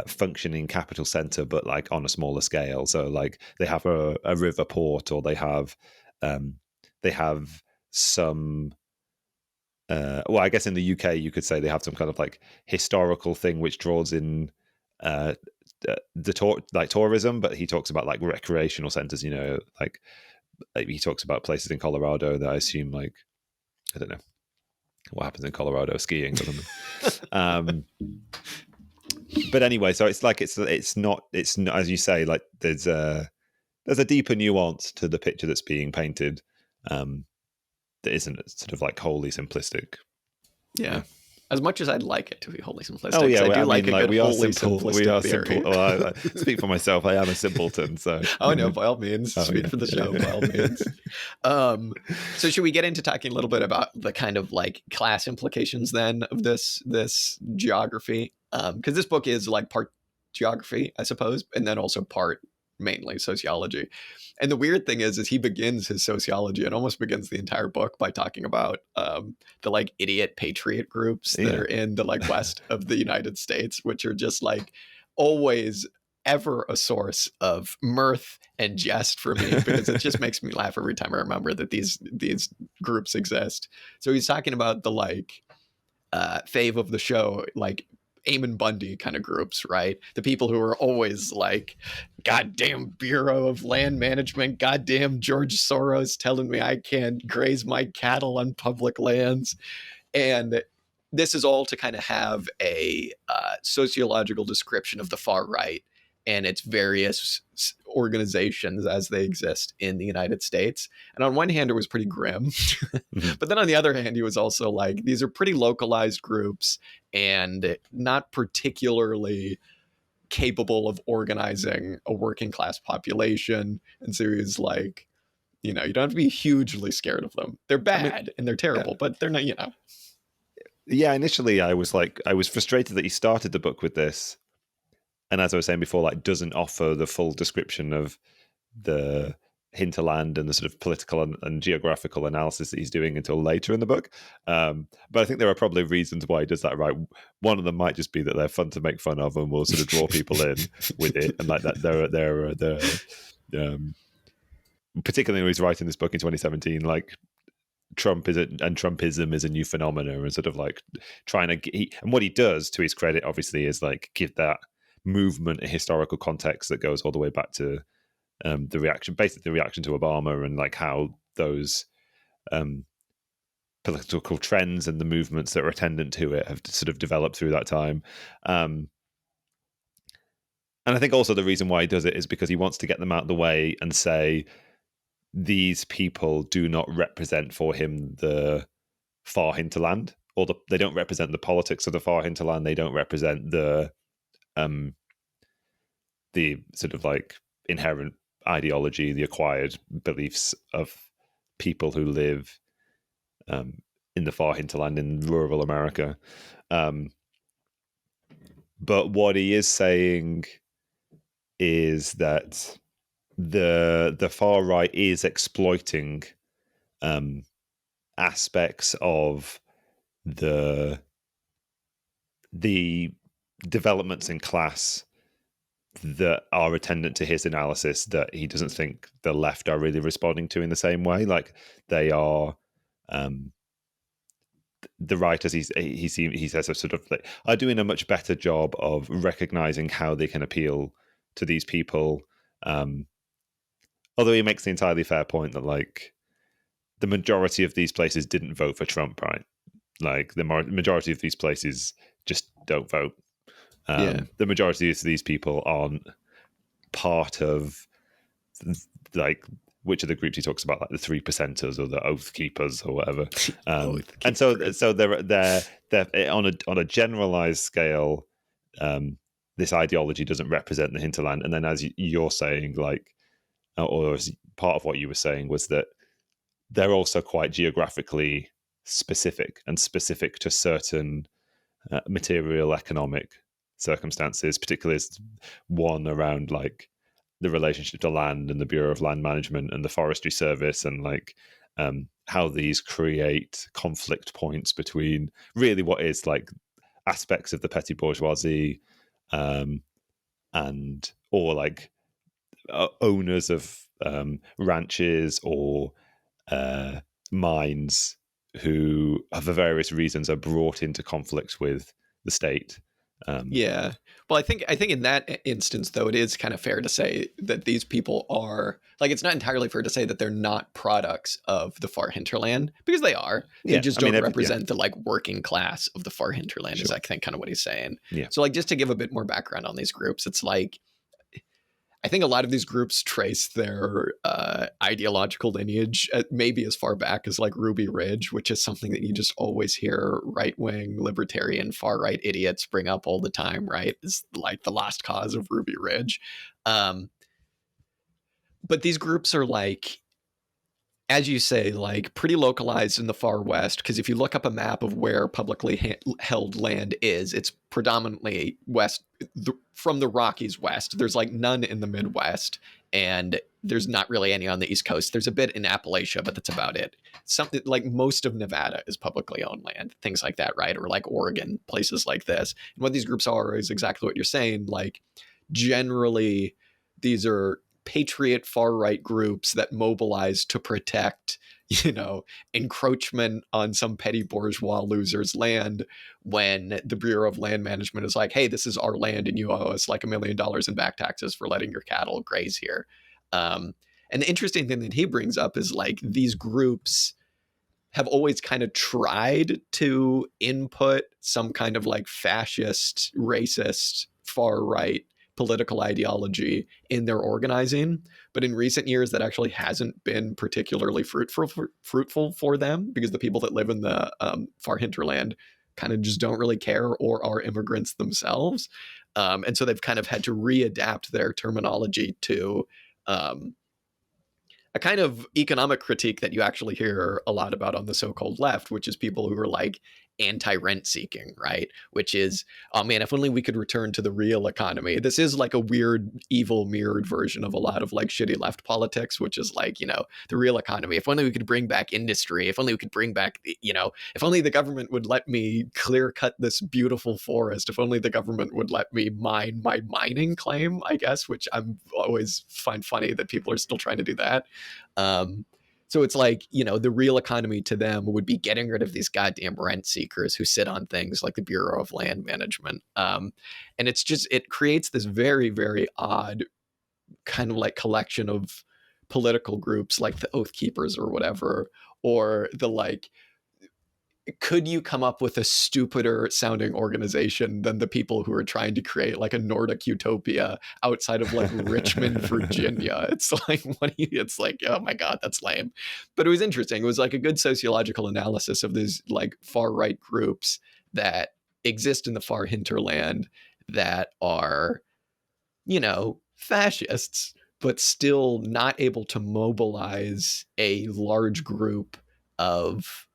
functioning capital center, but on a smaller scale. So they have a river port, or they have some. Well, I guess in the UK you could say they have some kind of historical thing which draws in the tourism, but he talks about recreational centers. He talks about places in Colorado that I assume I don't know what happens in Colorado, skiing or something. But anyway, so it's not as you say, there's a deeper nuance to the picture that's being painted. That isn't sort of wholly simplistic. Yeah. As much as I'd like it to be wholly simplistic. Oh yeah, I do a good we wholly are simple. We are simple. Well, I speak for myself. I am a simpleton. So. Oh no, by all means, speak for the show. By all means. So should we get into talking a little bit about the kind of class implications then of this geography? Because this book is part geography, I suppose, and then also part mainly sociology. And the weird thing is he begins his sociology and almost begins the entire book by talking about the idiot patriot groups that are in the west of the United States, which are just always ever a source of mirth and jest for me, because it just makes me laugh every time I remember that these groups exist. So he's talking about the fave of the show, Eamon Bundy kind of groups, right? The people who are always goddamn Bureau of Land Management, goddamn George Soros telling me I can't graze my cattle on public lands. And this is all to kind of have a sociological description of the far right and its various organizations as they exist in the United States. And on one hand, it was pretty grim. But then on the other hand, he was also these are pretty localized groups and not particularly capable of organizing a working class population. And so he's you don't have to be hugely scared of them. They're bad and they're terrible, but they're not, Yeah, initially I was frustrated that he started the book with this, and as I was saying before, like doesn't offer the full description of the hinterland and the sort of political and geographical analysis that he's doing until later in the book. But I think there are probably reasons why he does that. Right, one of them might just be that they're fun to make fun of and will sort of draw people in with it, and like that particularly when he's writing this book in 2017, like Trumpism is a new phenomenon, and sort of like trying to and what he does, to his credit, obviously, is like give that movement a historical context that goes all the way back to basically the reaction to Obama, and like how those political trends and the movements that are attendant to it have sort of developed through that time. And I think also the reason why he does it is because he wants to get them out of the way and say these people do not represent for him the far hinterland, or they don't represent the politics of the far hinterland. They don't represent the sort of like inherent ideology, the acquired beliefs of people who live in the far hinterland in rural America. But what he is saying is that the far right is exploiting aspects of the developments in class that are attendant to his analysis that he doesn't think the left are really responding to in the same way. Like they are, the writers he says are sort of like are doing a much better job of recognizing how they can appeal to these people. Although he makes the entirely fair point that like the majority of these places didn't vote for Trump, right? Like the majority of these places just don't vote. The majority of these people aren't part of like which of the groups he talks about, like the 3%ers or the oath keepers or whatever. And so they're on a generalized scale. This ideology doesn't represent the hinterland. And then, as you're saying, like, or as part of what you were saying was that they're also quite geographically specific and specific to certain material economic circumstances, particularly one around like the relationship to land and the Bureau of Land Management and the Forestry Service, and like how these create conflict points between really what is like aspects of the petty bourgeoisie and or like owners of ranches or mines who, for various reasons, are brought into conflicts with the state. Yeah. Well, I think in that instance, though, it is kind of fair to say that these people are like, it's not entirely fair to say that they're not products of the far hinterland, because they are. They just don't represent the like working class of the far hinterland. Sure. Is I think kind of what he's saying. Yeah. So like just to give a bit more background on these groups, it's like I think a lot of these groups trace their ideological lineage maybe as far back as like Ruby Ridge, which is something that you just always hear right-wing, libertarian, far-right idiots bring up all the time, right? It's like the lost cause of Ruby Ridge. But these groups are like, as you say, like pretty localized in the far west, because if you look up a map of where publicly held land is, it's predominantly west from the Rockies west. There's like none in the Midwest, and there's not really any on the East Coast. There's a bit in Appalachia, but that's about it. Something like most of Nevada is publicly owned land, things like that, right? Or like Oregon, places like this. And what these groups are is exactly what you're saying. Like generally, these are patriot far-right groups that mobilize to protect, encroachment on some petty bourgeois loser's land when the Bureau of Land Management is like, hey, this is our land and you owe us like $1 million in back taxes for letting your cattle graze here. And the interesting thing that he brings up is like these groups have always kind of tried to input some kind of like fascist, racist, far-right political ideology in their organizing, but in recent years that actually hasn't been particularly fruitful for them, because the people that live in the far hinterland kind of just don't really care or are immigrants themselves, and so they've kind of had to readapt their terminology to a kind of economic critique that you actually hear a lot about on the so-called left, which is people who are like anti-rent seeking, right? Which is, oh man, if only we could return to the real economy. This is like a weird, evil, mirrored version of a lot of like shitty left politics, which is like, the real economy. If only we could bring back industry. If only we could bring back, if only the government would let me clear cut this beautiful forest. If only the government would let me mine my mining claim, I guess, which I'm always find funny that people are still trying to do that. So it's like, the real economy to them would be getting rid of these goddamn rent seekers who sit on things like the Bureau of Land Management. And it creates this very, very odd kind of like collection of political groups like the Oath Keepers or whatever, or the like, could you come up with a stupider sounding organization than the people who are trying to create like a Nordic utopia outside of like Richmond, Virginia? It's like, it's like, oh my God, that's lame. But it was interesting. It was like a good sociological analysis of these like far right groups that exist in the far hinterland that are, fascists, but still not able to mobilize a large group of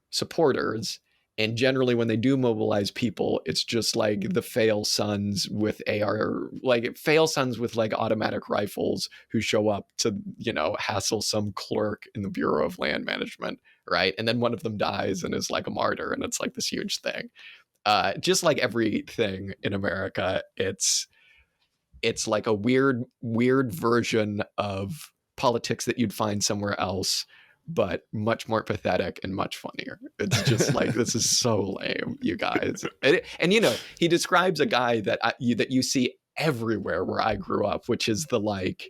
supporters. And generally, when they do mobilize people, it's just like the fail sons with like automatic rifles who show up to, hassle some clerk in the Bureau of Land Management, right? And then one of them dies and is like a martyr, and it's like this huge thing. Just like everything in America, it's like a weird version of politics that you'd find somewhere else, but much more pathetic and much funnier. It's just like, this is so lame, you guys. And he describes a guy that that you see everywhere where I grew up, which is the like,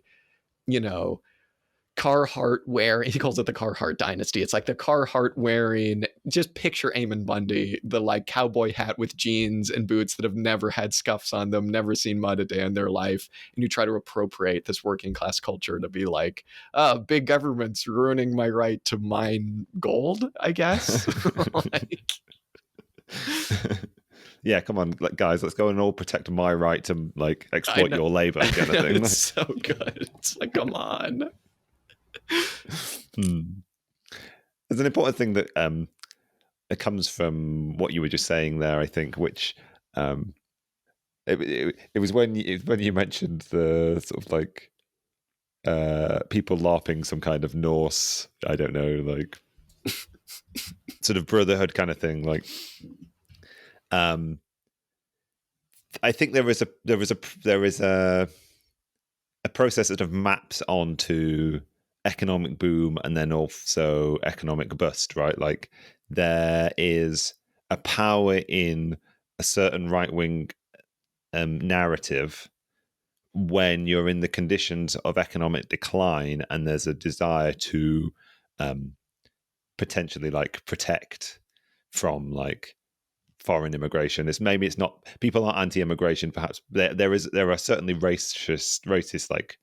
Carhartt wearing, he calls it the Carhartt dynasty. It's like the Carhartt wearing, just picture Eamon Bundy, the like cowboy hat with jeans and boots that have never had scuffs on them, never seen mud a day in their life. And you try to appropriate this working class culture to be like, oh, big government's ruining my right to mine gold, I guess. Like, yeah, come on, guys, let's go and all protect my right to like exploit your labor kind of thing. It's so good. It's like, come on. There's an important thing that it comes from what you were just saying there, I think, which it was when you mentioned the sort of like people LARPing some kind of Norse, I don't know, like sort of brotherhood kind of thing. Like, I think there is a process that sort of maps onto economic boom and then also economic bust, right? Like there is a power in a certain right-wing narrative when you're in the conditions of economic decline and there's a desire to potentially like protect from like foreign immigration. It's not, people aren't anti-immigration, perhaps there are certainly racist like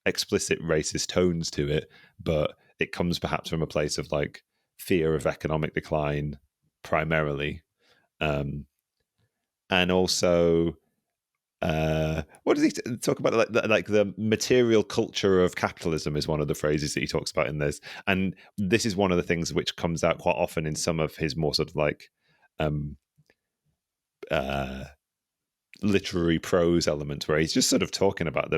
explicit racist tones to it, but it comes perhaps from a place of like fear of economic decline primarily, and also what does he talk about? Like the material culture of capitalism is one of the phrases that he talks about in this, and this is one of the things which comes out quite often in some of his more sort of like literary prose elements, where he's just sort of talking about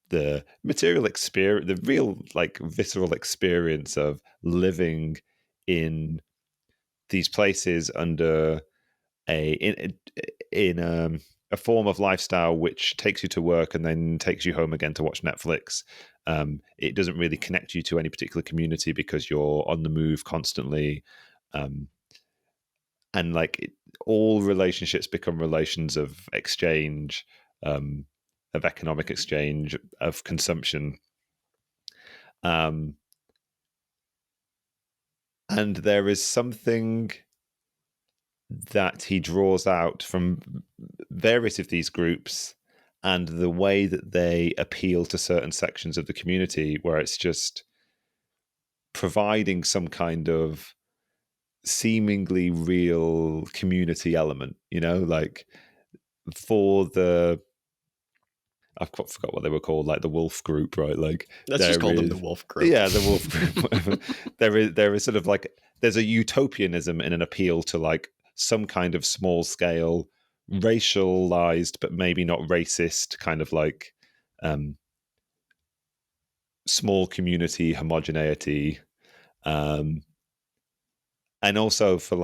the material experience, the real like visceral experience of living in these places under in a form of lifestyle which takes you to work and then takes you home again to watch Netflix. It doesn't really connect you to any particular community because you're on the move constantly. And like all relationships become relations of exchange, of economic exchange, of consumption. And there is something that he draws out from various of these groups and the way that they appeal to certain sections of the community, where it's just providing some kind of seemingly real community element, like for the I've forgot what they were called, like the Wolf Group, right? Like Let's just call them the Wolf Group. Yeah, the Wolf Group. there is sort of like there's a utopianism in an appeal to like some kind of small scale, racialized but maybe not racist kind of like small community homogeneity, and also for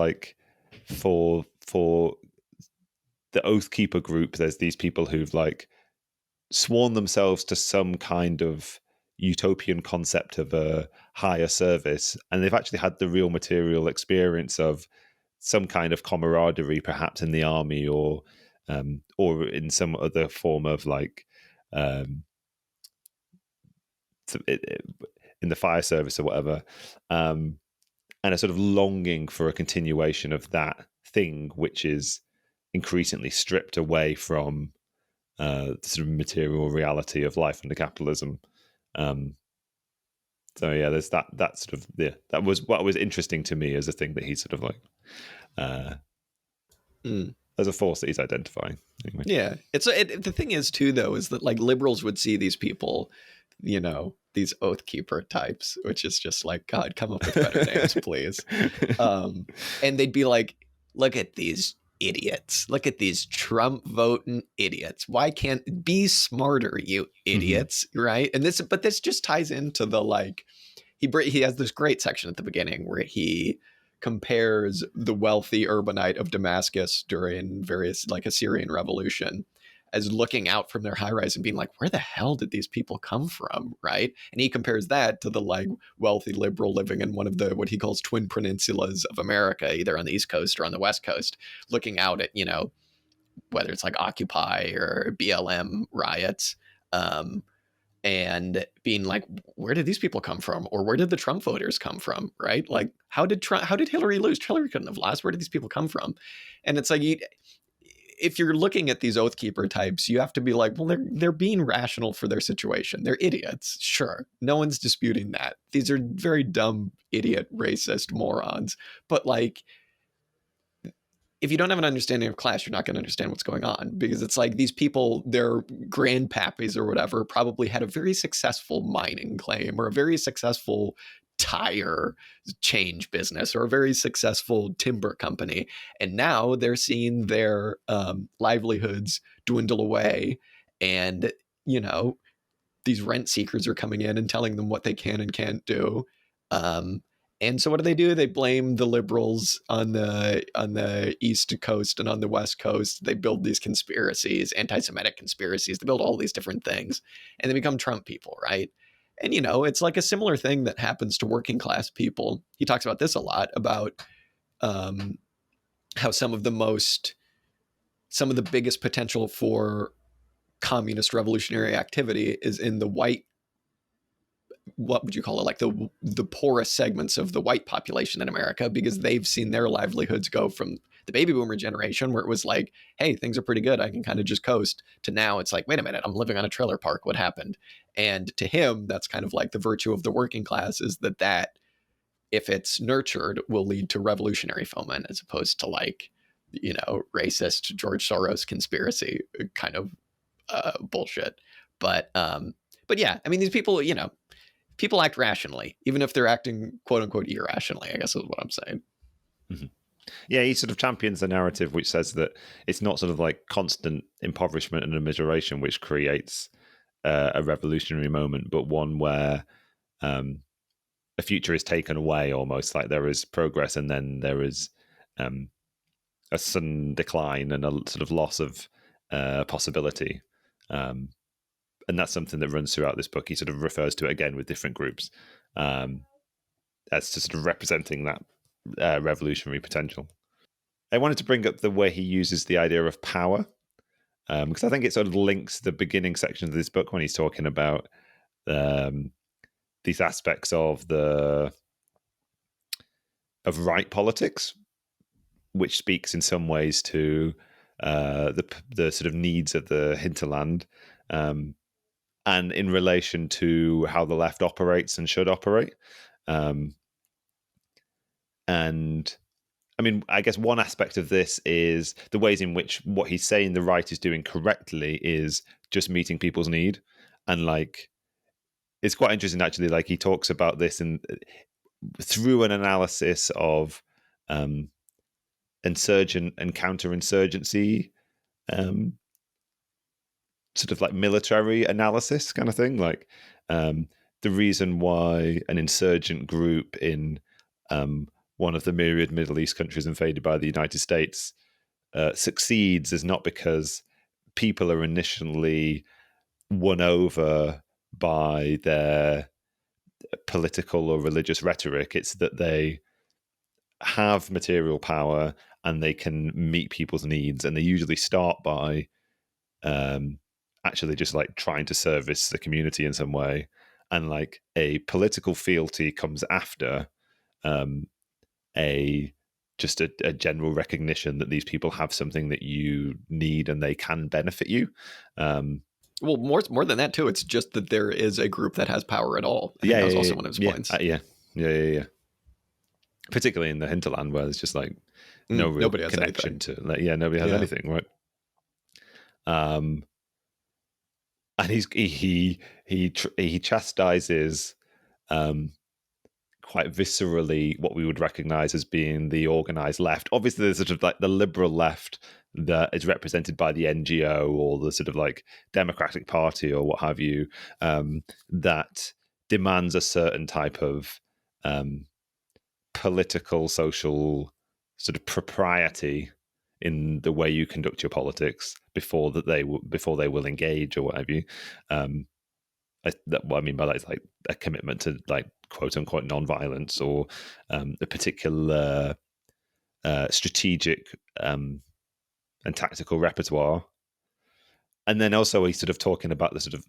the Oathkeeper group, there's these people who've like sworn themselves to some kind of utopian concept of a higher service, and they've actually had the real material experience of some kind of camaraderie, perhaps in the army or in some other form of like um, in the fire service or whatever, and a sort of longing for a continuation of that thing, which is increasingly stripped away from the sort of material reality of life under capitalism. So yeah, there's that sort of that was what was interesting to me as a thing that he's sort of like as a force that he's identifying. Anyway. Yeah, the thing is too though is that like liberals would see these people, these oath keeper types, which is just like, God, come up with better names, please. And they'd be like, look at these idiots. Look at these Trump voting idiots. Why can't be smarter, you idiots, right? And this just ties into the like he has this great section at the beginning where he compares the wealthy urbanite of Damascus during various like Assyrian revolution as looking out from their high rise and being like, where the hell did these people come from? Right. And he compares that to the like wealthy liberal living in one of the what he calls twin peninsulas of America, either on the East Coast or on the West Coast, looking out at, whether it's like Occupy or BLM riots. And being like, where did these people come from? Or where did the Trump voters come from? Right. Like, how did Hillary lose? Hillary couldn't have lost. Where did these people come from? And it's like, if you're looking at these oath keeper types, you have to be like, well, they're being rational for their situation. They're idiots. Sure. No one's disputing that. These are very dumb, idiot, racist morons. But like, if you don't have an understanding of class, you're not going to understand what's going on, because it's like these people, their grandpappies or whatever, probably had a very successful mining claim or a very successful tire change business or a very successful timber company. And now they're seeing their livelihoods dwindle away. And, these rent seekers are coming in and telling them what they can and can't do. And so what do? They blame the liberals on the East Coast and on the West Coast. They build these conspiracies, anti-Semitic conspiracies. They build all these different things, and they become Trump people, right? And it's like a similar thing that happens to working class people. He talks about this a lot, about how some of the biggest potential for communist revolutionary activity is in the white, what would you call it, like the poorest segments of the white population in America, because they've seen their livelihoods go from the baby boomer generation, where it was like, hey, things are pretty good, I can kind of just coast, to now it's like, wait a minute, I'm living on a trailer park, what happened? And to him, that's kind of like the virtue of the working class, is that if it's nurtured, will lead to revolutionary foment, as opposed to like, racist George Soros conspiracy kind of bullshit. But yeah, I mean, these people, people act rationally, even if they're acting quote unquote irrationally, I guess is what I'm saying. Mm-hmm. Yeah, he sort of champions the narrative which says that it's not sort of like constant impoverishment and immiseration which creates a revolutionary moment, but one where a future is taken away, almost like there is progress and then there is a sudden decline and a sort of loss of possibility. And that's something that runs throughout this book. He sort of refers to it again with different groups as to sort of representing that revolutionary potential. I wanted to bring up the way he uses the idea of power, because I think it sort of links the beginning section of this book when he's talking about these aspects of right politics, which speaks in some ways to the sort of needs of the hinterland, and in relation to how the left operates and should operate. And I mean, I guess one aspect of this is the ways in which what he's saying the right is doing correctly is just meeting people's need. And like, it's quite interesting actually. Like, he talks about this and through an analysis of insurgent and counterinsurgency, sort of like military analysis kind of thing. Like, the reason why an insurgent group in one of the myriad Middle East countries invaded by the United States succeeds is not because people are initially won over by their political or religious rhetoric. It's that they have material power and they can meet people's needs, and they usually start by actually just like trying to service the community in some way, and like a political fealty comes after a just a general recognition that these people have something that you need and they can benefit you. Well, more than that too. It's just that there is a group that has power at all. I think that was also one of his points. Yeah. Particularly in the hinterland, where there's just like no real connection to, like, nobody has anything, right? And he chastises quite viscerally what we would recognize as being the organized left. Obviously, there's sort of like the liberal left that is represented by the NGO or the sort of like Democratic Party or what have you, that demands a certain type of political, social sort of propriety in the way you conduct your politics before they will engage or whatever you. What I mean by that is like a commitment to like quote unquote non-violence or a particular strategic and tactical repertoire. And then also he's sort of talking about the sort of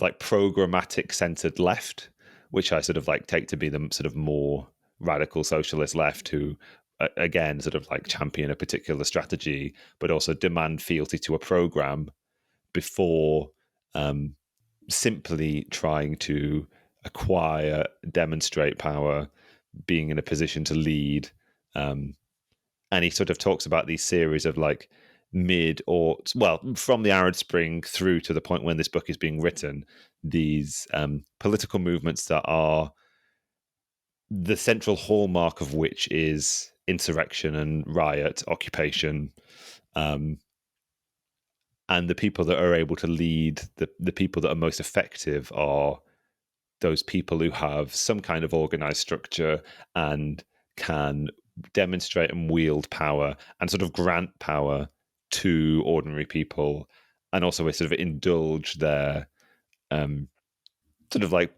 like programmatic centered left, which I sort of like take to be the sort of more radical socialist left, who again sort of like champion a particular strategy but also demand fealty to a program before simply trying to acquire, demonstrate power, being in a position to lead. And he sort of talks about these series of like from the Arab Spring through to the point when this book is being written, these political movements that are the central hallmark of which is insurrection and riot, occupation, and the people that are able to lead, the people that are most effective are those people who have some kind of organized structure and can demonstrate and wield power and sort of grant power to ordinary people, and also sort of indulge their sort of like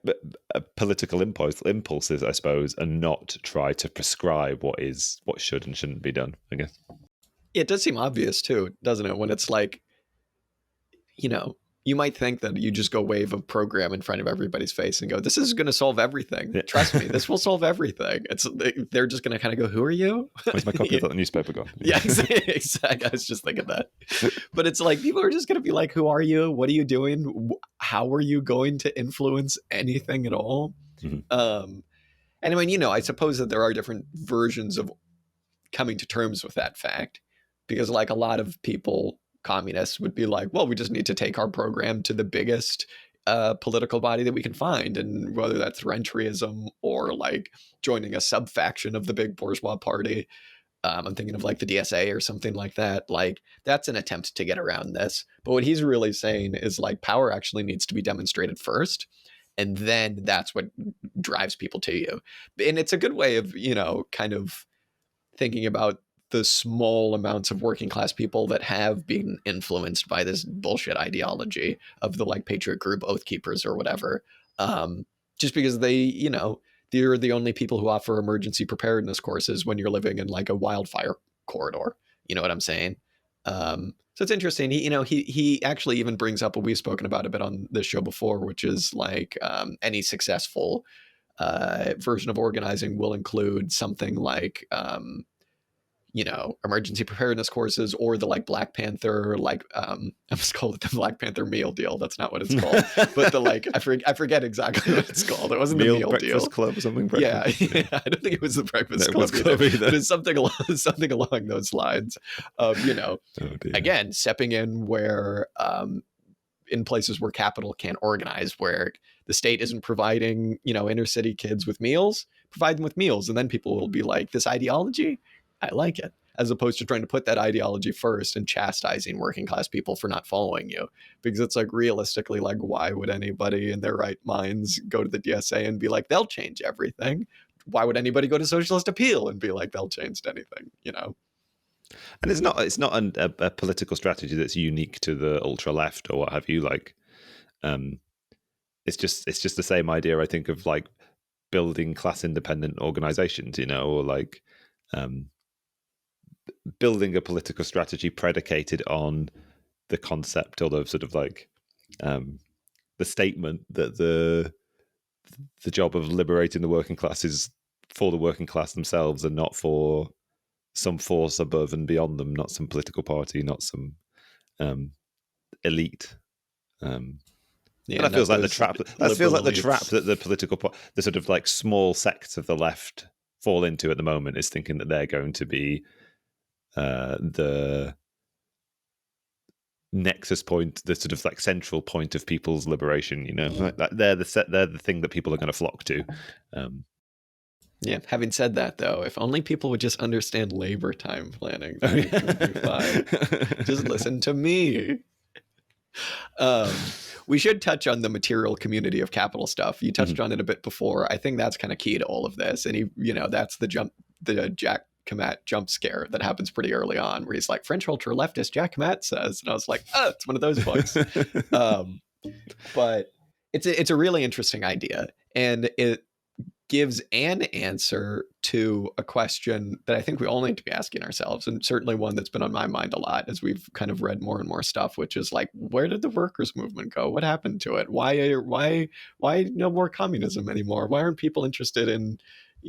political impulses, I suppose, and not try to prescribe what should and shouldn't be done, I guess. It does seem obvious too, doesn't it? When it's like, you might think that you just go wave a program in front of everybody's face and go, this is going to solve everything. Yeah. Trust me, this will solve everything. They're just going to kind of go, who are you? Where's my copy of that newspaper gone? Yeah, exactly. I was just thinking that. But it's like, people are just going to be like, who are you? What are you doing? How are you going to influence anything at all? Mm-hmm. And I mean, I suppose that there are different versions of coming to terms with that fact, because like a lot of people, communists, would be like, well, we just need to take our program to the biggest political body that we can find, and whether that's rentierism or like joining a sub-faction of the big bourgeois party, I'm thinking of like the DSA or something like that. Like, that's an attempt to get around this. But what he's really saying is like, power actually needs to be demonstrated first, and then that's what drives people to you. And it's a good way of, kind of thinking about the small amounts of working class people that have been influenced by this bullshit ideology of the like Patriot Group, Oath Keepers or whatever. Just because they're the only people who offer emergency preparedness courses when you're living in like a wildfire corridor. You know what I'm saying? So it's interesting. He actually even brings up what we've spoken about a bit on this show before, which is like any successful version of organizing will include something like emergency preparedness courses, or the like Black Panther, like I just called it the Black Panther meal deal. That's not what it's called. But the like I forget exactly what it's called. It wasn't the meal breakfast deal. club or something. Yeah, I don't think it was the breakfast club either. either. But it's something along those lines of, again, stepping in where in places where capital can't organize, where the state isn't providing, inner city kids with meals, provide them with meals. And then people will be like, this ideology, I like it. As opposed to trying to put that ideology first and chastising working class people for not following you. Because it's like, realistically, like, why would anybody in their right minds go to the DSA and be like, they'll change everything? Why would anybody go to Socialist Appeal and be like, they'll change anything, And it's not a political strategy that's unique to the ultra left or what have you. Like, it's just the same idea, I think, of like building class independent organizations, or like building a political strategy predicated on the concept or the sort of like the statement that the job of liberating the working class is for the working class themselves and not for some force above and beyond them, not some political party, not some elite. That feels like the trap. That feels like the trap that the political, the sort of like small sects of the left fall into at the moment, is thinking that they're going to be the nexus point, the sort of like central point of people's liberation. Like that they're the thing that people are going to flock to. Yeah. Having said that, though, if only people would just understand labor time planning, then we would be fine. Just listen to me. We should touch on the material community of capital stuff. You touched on it a bit before. I think that's kind of key to all of this. And that's the Jack Kamat jump scare that happens pretty early on, where he's like, French ultra leftist Jack Kamat says, and I was like, oh, it's one of those books. But it's a really interesting idea, and it gives an answer to a question that I think we all need to be asking ourselves, and certainly one that's been on my mind a lot as we've kind of read more and more stuff, which is like, where did the workers' movement go? What happened to it? Why no more communism anymore? Why aren't people interested in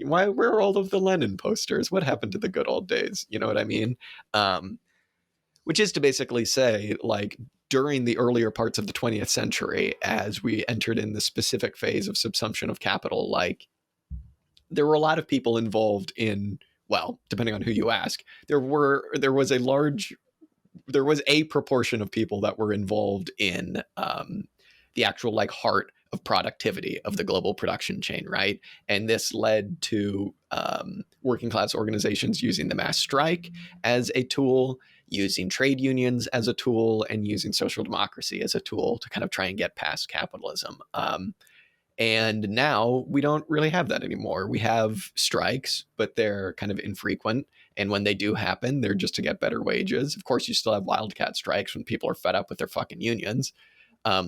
where are all of the Lenin posters? What happened to the good old days? You know what I mean? Which is to basically say, like, during the earlier parts of the 20th century, as we entered in the specific phase of subsumption of capital, like, there were a lot of people involved in, well, depending on who you ask, there was a proportion of people that were involved in the actual like heart of productivity of the global production chain, right? And this led to working class organizations using the mass strike as a tool, using trade unions as a tool, and using social democracy as a tool to kind of try and get past capitalism. And now we don't really have that anymore. We have strikes, but they're kind of infrequent. And when they do happen, they're just to get better wages. Of course, you still have wildcat strikes when people are fed up with their fucking unions.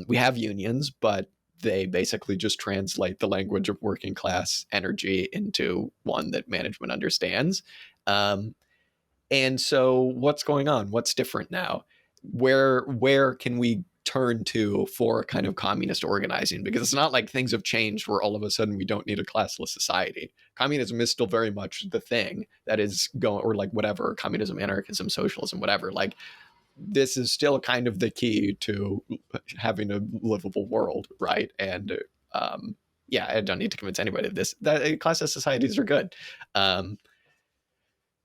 We have unions, but they basically just translate the language of working class energy into one that management understands. And so what's going on? What's different now? Where can we turn to for kind of communist organizing? Because it's not like things have changed where all of a sudden we don't need a classless society. Communism is still very much the thing that is going, or like whatever, communism, anarchism, socialism, whatever. Like, this is still kind of the key to having a livable world, right? And yeah, I don't need to convince anybody of this, that classless societies are good.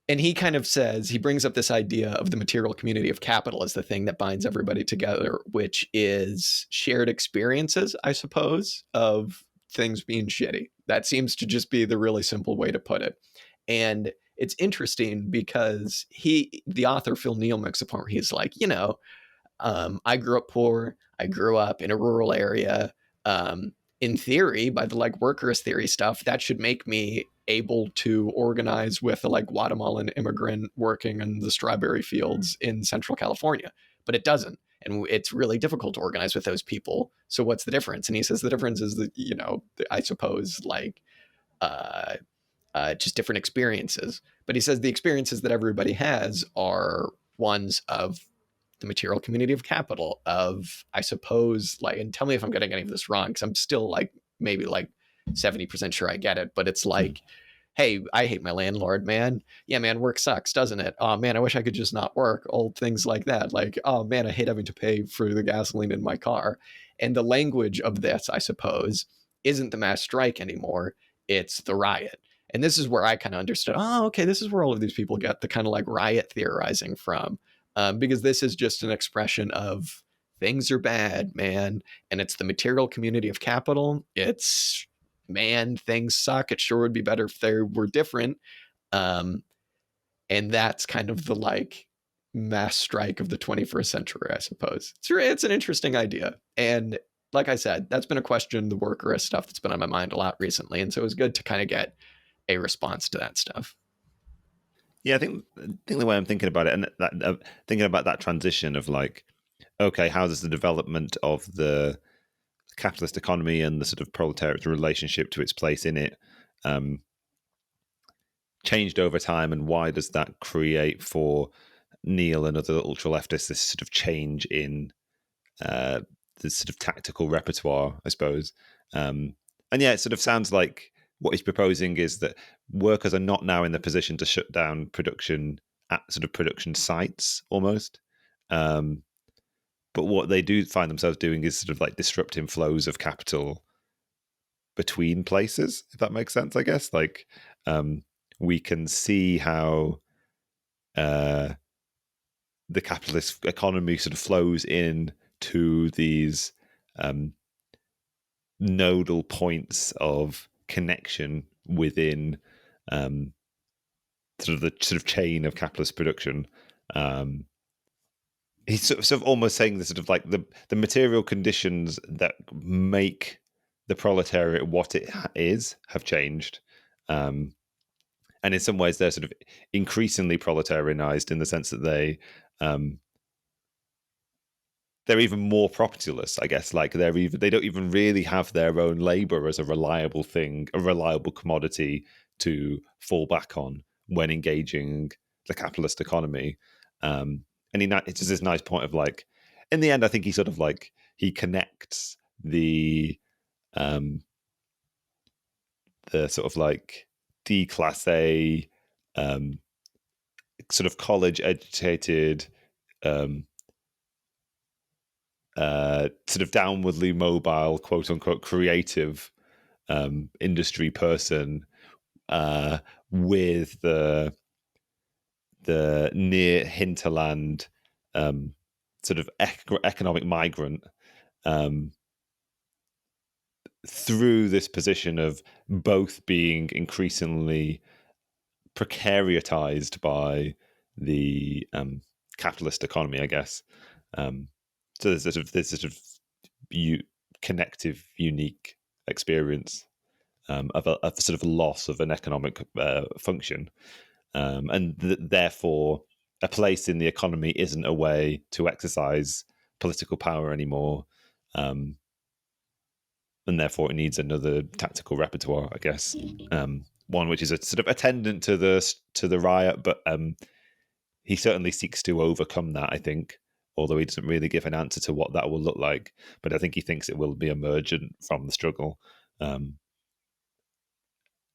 And he kind of says, he brings up this idea of the material community of capital as the thing that binds everybody together, which is shared experiences, I suppose, of things being shitty. That seems to just be the really simple way to put it. And it's interesting because the author, Phil Neel, makes a point where he's like, I grew up poor. I grew up in a rural area. In theory, by the like workers theory stuff, that should make me able to organize with a like Guatemalan immigrant working in the strawberry fields in Central California, but it doesn't. And it's really difficult to organize with those people. So what's the difference? And he says the difference is that, I suppose like, just different experiences. But he says the experiences that everybody has are ones of the material community of capital, of, I suppose, like, and tell me if I'm getting any of this wrong, because I'm still like maybe like 70% sure I get it, but it's like hey, I hate my landlord, man. Yeah, man, work sucks, doesn't it? Oh man, I wish I could just not work. Old things like that. Like, oh man, I hate having to pay for the gasoline in my car. And the language of this, I suppose, isn't the mass strike anymore. It's the riot. And this is where I kind of understood, oh, okay, this is where all of these people get the kind of like riot theorizing from. Because this is just an expression of things are bad, man. And it's the material community of capital. It's, man, things suck. It sure would be better if they were different. Um, and that's kind of the like mass strike of the 21st century, I suppose. It's an interesting idea. And like I said, that's been a question, the workerist stuff that's been on my mind a lot recently. And so it was good to kind of get a response to that stuff. Yeah, I think the way I'm thinking about it, and thinking about that transition of like, okay, how does the development of the capitalist economy and the sort of proletariat relationship to its place in it changed over time, and why does that create for Neel and other ultra leftists this sort of change in the sort of tactical repertoire, I suppose. And yeah, it sort of sounds like what he's proposing is that workers are not now in the position to shut down production at sort of production sites almost. But what they do find themselves doing is sort of like disrupting flows of capital between places, if that makes sense, I guess. Like we can see how the capitalist economy sort of flows in to these nodal points of connection within sort of the sort of chain of capitalist production. He's sort of almost saying this sort of like the material conditions that make the proletariat what it is have changed. And in some ways, they're sort of increasingly proletarianized in the sense that they're even more propertyless, I guess. Like they don't even really have their own labor as a reliable thing, a reliable commodity to fall back on when engaging the capitalist economy. And it's just this nice point of like, in the end, I think he sort of like he connects the sort of like D class A, sort of college educated, sort of downwardly mobile, quote unquote, creative industry person with the near hinterland sort of economic migrant through this position of both being increasingly precariatized by the capitalist economy, I guess. So there's sort of connective, unique experience of a sort of loss of an economic function, and therefore a place in the economy isn't a way to exercise political power anymore, and therefore it needs another tactical repertoire, I guess. One which is a sort of attendant to the riot, but he certainly seeks to overcome that, I think, although he doesn't really give an answer to what that will look like. But I think he thinks it will be emergent from the struggle. And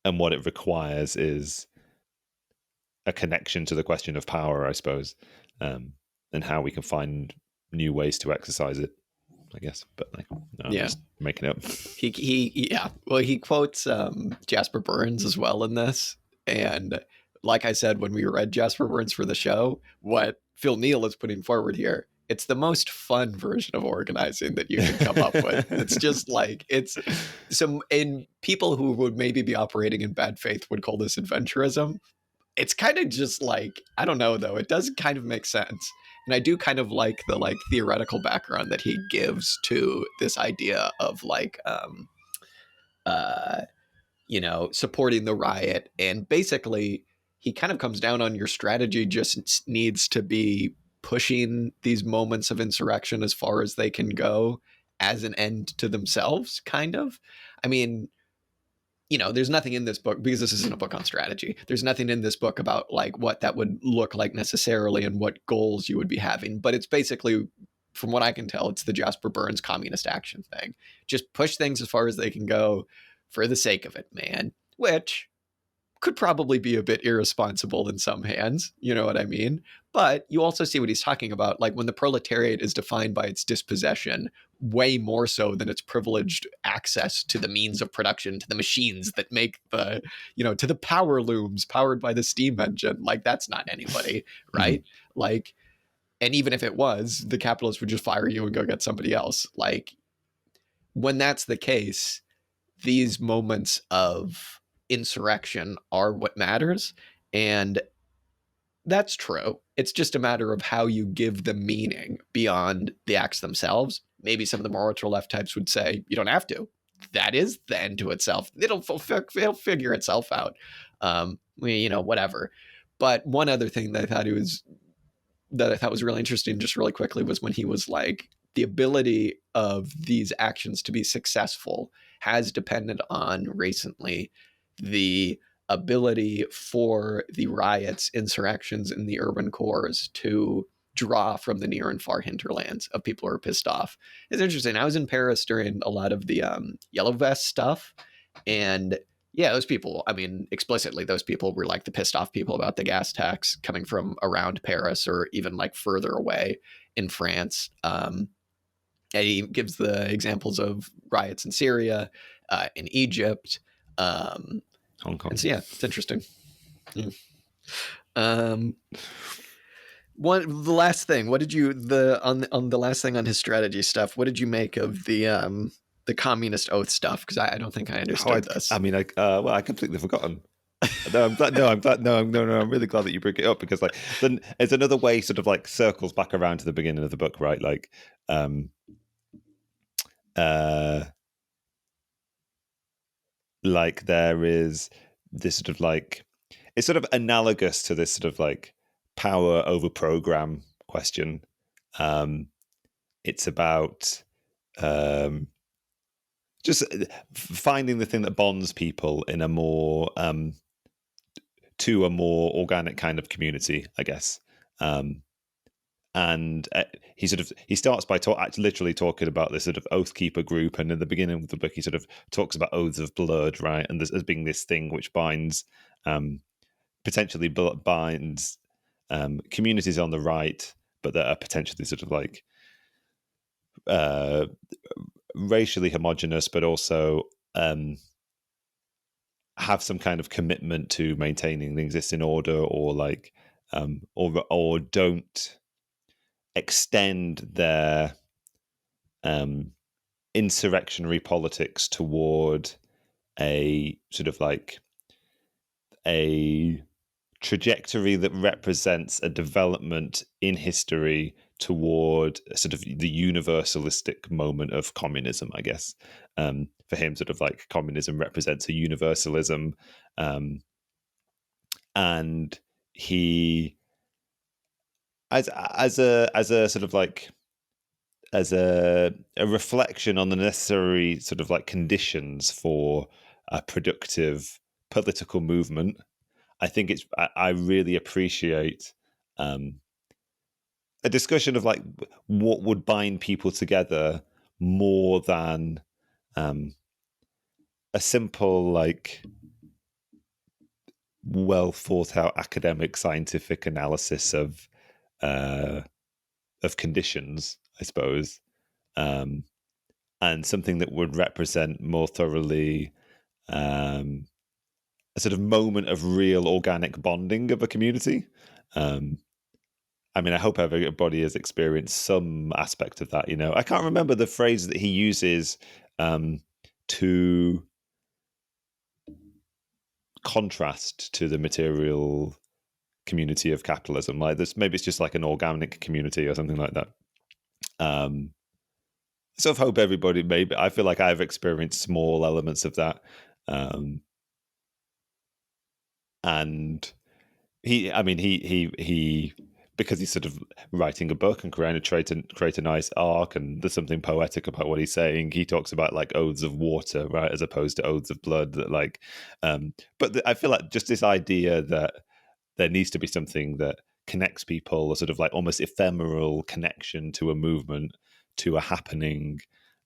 what it requires is a connection to the question of power, I suppose, and how we can find new ways to exercise it, I guess. But like, no, I'm just making it up. He quotes Jasper Burns as well in this. And like I said, when we read Jasper Burns for the show, what Phil Neel is putting forward here, it's the most fun version of organizing that you can come up with. It's just like, it's some, and people who would maybe be operating in bad faith would call this adventurism. It's kind of just like, I don't know though, it does kind of make sense. And I do kind of like the like theoretical background that he gives to this idea of like supporting the riot. And basically he kind of comes down on your strategy just needs to be pushing these moments of insurrection as far as they can go as an end to themselves, kind of. I mean, there's nothing in this book, because this isn't a book on strategy. There's nothing in this book about like what that would look like necessarily and what goals you would be having. But it's basically, from what I can tell, it's the Jasper Burns communist action thing. Just push things as far as they can go for the sake of it, man. Which, could probably be a bit irresponsible in some hands. You know what I mean? But you also see what he's talking about. Like when the proletariat is defined by its dispossession, way more so than its privileged access to the means of production, to the machines that make the, to the power looms powered by the steam engine. Like that's not anybody, right? Like, and even if it was, the capitalist would just fire you and go get somebody else. Like when that's the case, these moments of insurrection are what matters. And that's true. It's just a matter of how you give them meaning beyond the acts themselves. Maybe some of the more ultra left types would say, you don't have to. That is the end to itself. It'll figure itself out. Whatever. But one other thing that I thought was really interesting, just really quickly, was when he was like, the ability of these actions to be successful has depended on recently the ability for the riots, insurrections in the urban cores to draw from the near and far hinterlands of people who are pissed off. It's interesting. I was in Paris during a lot of the Yellow Vest stuff, and yeah, those people, I mean, explicitly, those people were like the pissed off people about the gas tax coming from around Paris or even like further away in France. And he gives the examples of riots in Syria, in Egypt, Hong Kong. and so, yeah, it's interesting. Yeah. The last thing, what did you on the last thing on his strategy stuff? What did you make of the communist oath stuff? Because I don't think I understood this. I completely forgotten. No, I'm glad. No, I'm glad. No, I'm really glad that you bring it up because, like, then it's another way, sort of like circles back around to the beginning of the book, right? Like, like there is this sort of like, it's sort of analogous to this sort of like power over program question. It's about just finding the thing that bonds people in a more to a more organic kind of community, I guess. And he starts by literally talking about this sort of oath keeper group, and in the beginning of the book he sort of talks about oaths of blood, right, and as being this thing which binds potentially binds communities on the right, but that are potentially sort of like racially homogenous, but also have some kind of commitment to maintaining the existing order, or like or don't extend their insurrectionary politics toward a sort of like a trajectory that represents a development in history toward sort of the universalistic moment of communism, I guess. For him, sort of like communism represents a universalism, and he, as a sort of like, as a reflection on the necessary sort of like conditions for a productive political movement, I think I really appreciate a discussion of like what would bind people together more than a simple, like, well thought out academic scientific analysis of conditions, I suppose, and something that would represent more thoroughly a sort of moment of real organic bonding of a community. I mean, I hope everybody has experienced some aspect of that. I can't remember the phrase that he uses to contrast to the material community of capitalism. Like this, maybe it's just like an organic community or something like that. Sort of hope everybody, maybe, I feel like I've experienced small elements of that. And he because he's sort of writing a book and trying to create a nice arc, and there's something poetic about what he's saying. He talks about like oaths of water, right, as opposed to oaths of blood. That like, but I feel like just this idea that there needs to be something that connects people, a sort of like almost ephemeral connection to a movement, to a happening,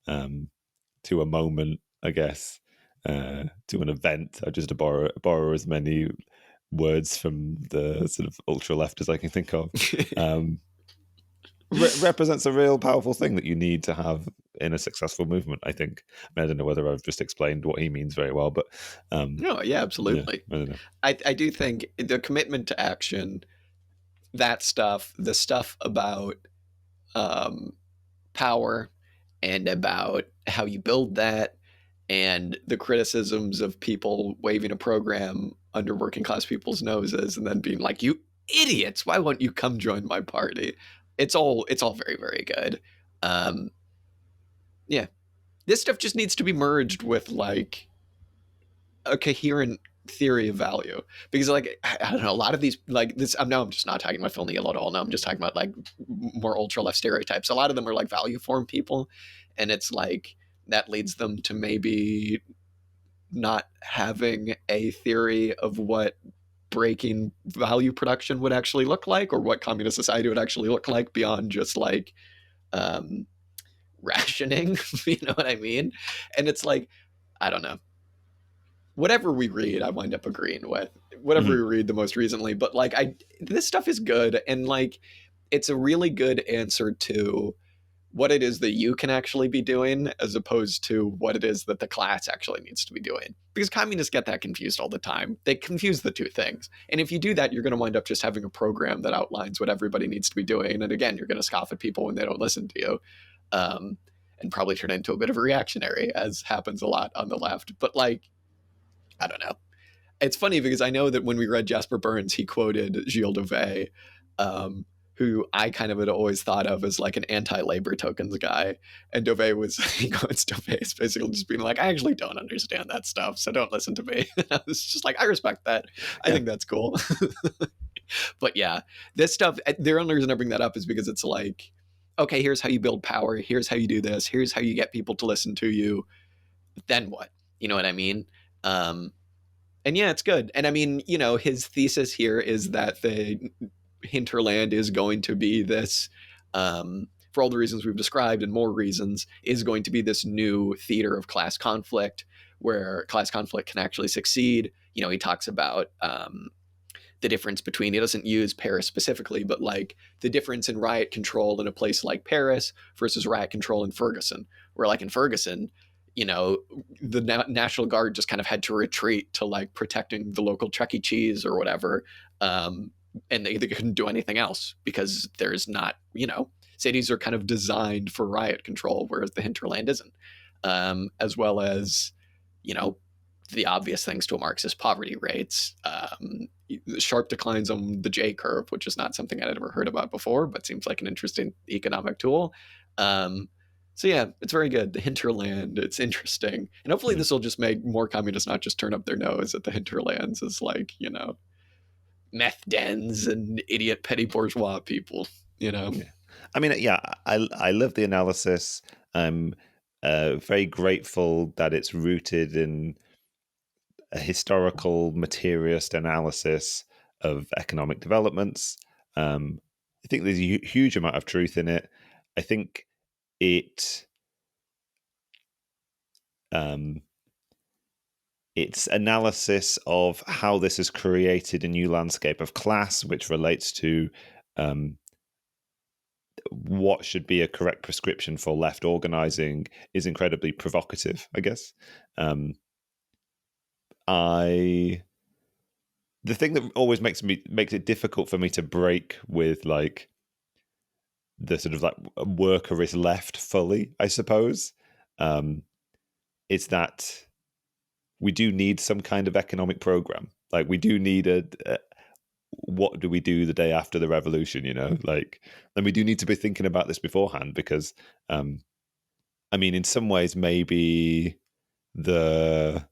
to a moment, I guess. to an event. I just borrow as many words from the sort of ultra left as I can think of. Represents a real powerful thing that you need to have in a successful movement, I think. I don't know whether I've just explained what he means very well, but no, yeah, absolutely. I don't know. I do think the commitment to action, that stuff, the stuff about power and about how you build that, and the criticisms of people waving a program under working class people's noses and then being like, "You idiots! Why won't you come join my party?" It's all very, very good. Um, yeah, this stuff just needs to be merged with like a coherent theory of value, because like I don't know, a lot of these like this, I'm just not talking about Phil Neel at all. Now I'm just talking about like more ultra left stereotypes. A lot of them are like value form people, and it's like that leads them to maybe not having a theory of what breaking value production would actually look like, or what communist society would actually look like beyond just like um rationing. You know what I mean? And it's like, I don't know, whatever we read, I wind up agreeing with whatever we read the most recently. But like, this stuff is good, and like, it's a really good answer to what it is that you can actually be doing, as opposed to what it is that the class actually needs to be doing. Because communists get that confused all the time. They confuse the two things. And if you do that, you're going to wind up just having a program that outlines what everybody needs to be doing. And again, you're going to scoff at people when they don't listen to you. And probably turn into a bit of a reactionary, as happens a lot on the left. But like, I don't know. It's funny because I know that when we read Jasper Burns, he quoted Gilles Dauvé, who I kind of had always thought of as like an anti-labor tokens guy. And Dauvé was, he quotes Dauvé as basically just being like, I actually don't understand that stuff, so don't listen to me. And I was just like, I respect that. I think that's cool. But yeah, this stuff, the only reason I bring that up is because it's like, okay, here's how you build power. Here's how you do this. Here's how you get people to listen to you. Then what? You know what I mean? And yeah, it's good. And I mean, you know, his thesis here is that the Hinterland is going to be this, for all the reasons we've described and more reasons, is going to be this new theater of class conflict where class conflict can actually succeed. You know, he talks about the difference between, he doesn't use Paris specifically, but like the difference in riot control in a place like Paris versus riot control in Ferguson, where like in Ferguson, you know, the National Guard just kind of had to retreat to like protecting the local Chuck E. Cheese or whatever. And they couldn't do anything else because there's not, you know, cities are kind of designed for riot control, whereas the hinterland isn't. As well as, you know, the obvious things to a Marxist, poverty rates, sharp declines on the J curve, which is not something I'd ever heard about before, but seems like an interesting economic tool. So yeah, it's very good. The hinterland, it's interesting. And hopefully this will just make more communists not just turn up their nose at the hinterlands as like, you know, meth dens and idiot petty bourgeois people, you know? Yeah. I mean, yeah, I love the analysis. I'm very grateful that it's rooted in a historical materialist analysis of economic developments. I think there's a huge amount of truth in it. I think its analysis of how this has created a new landscape of class, which relates to what should be a correct prescription for left organizing, is incredibly provocative, I guess. The thing that always makes it difficult for me to break with like the sort of like worker is left fully, I suppose, is that we do need some kind of economic program. Like we do need a what do we do the day after the revolution, you know, like, and we do need to be thinking about this beforehand because I mean, in some ways maybe the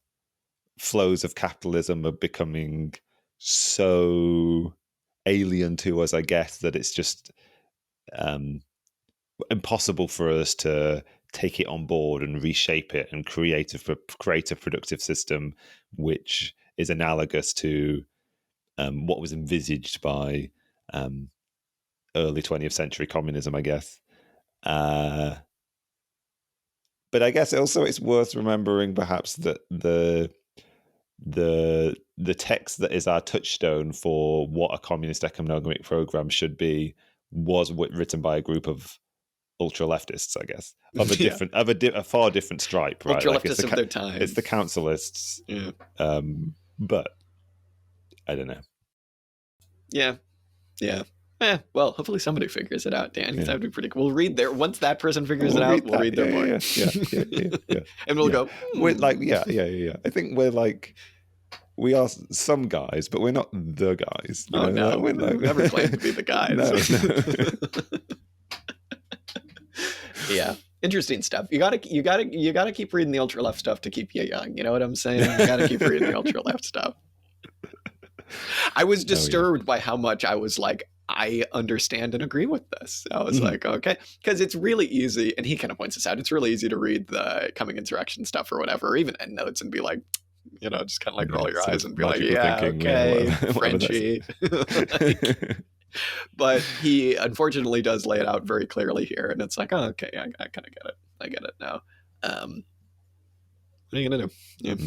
flows of capitalism are becoming so alien to us, I guess, that it's just impossible for us to take it on board and reshape it and create a productive system which is analogous to what was envisaged by early 20th century communism, I guess. But I guess also it's worth remembering perhaps that the text that is our touchstone for what a communist economic program should be was written by a group of ultra leftists, I guess, of a far different stripe, right? Ultra leftists of their time. It's the councilists, but I don't know. Yeah. Well, hopefully somebody figures it out, Dan. That would be pretty cool. We'll read their once that person figures it out. We'll read their book. Yeah. And we'll go. We're like, yeah. I think we are some guys, but we're not the guys. No, we're never claimed to be the guys. No. Yeah, interesting stuff. You gotta keep reading the ultra left stuff to keep you young. You know what I'm saying? You gotta keep reading the ultra left stuff. I was disturbed by how much I was like, I understand and agree with this. I was like, okay, because it's really easy, and he kind of points this out. It's really easy to read the coming insurrection stuff or whatever, or even endnotes, and be like, just kind of like roll your eyes and be like, yeah, okay, Frenchie. But he unfortunately does lay it out very clearly here, and it's like, oh, okay, I kind of get it. I get it now. What are you gonna do? Yep.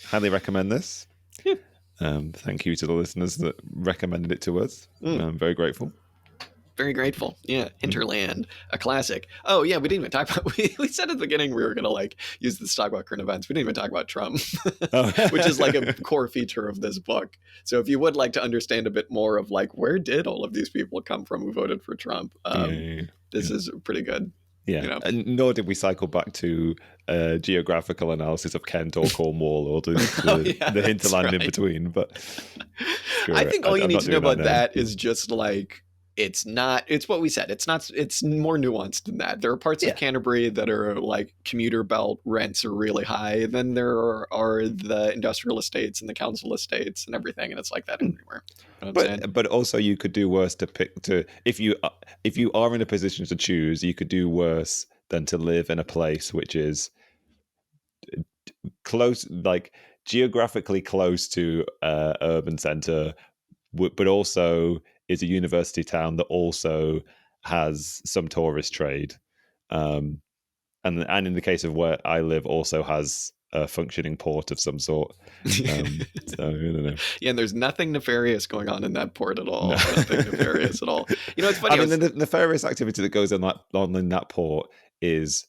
Highly recommend this. Yeah. Thank you to the listeners that recommended it to us. I'm very grateful. Very grateful. Yeah. Hinterland, a classic. Oh yeah, we didn't even talk about, we said at the beginning we were going to like use this to talk about current events. We didn't even talk about Trump, which is like a core feature of this book. So if you would like to understand a bit more of like, where did all of these people come from who voted for Trump? This is pretty good. Yeah, and nor did we cycle back to geographical analysis of Kent or Cornwall or the hinterland in between. But I think all you need to know about that is just like, it's what we said. It's more nuanced than that. There are parts of Canterbury that are like commuter belt rents are really high. Then there are the industrial estates and the council estates and everything. And it's like that everywhere. You know but also you could do worse if you are in a position to choose, you could do worse than to live in a place which is close, like geographically close to urban center, but also is a university town that also has some tourist trade, and in the case of where I live, also has a functioning port of some sort. So I don't know. Yeah, and there's nothing nefarious going on in that port at all. No. Nothing nefarious at all. It's funny. I mean, the nefarious activity that goes on in that port is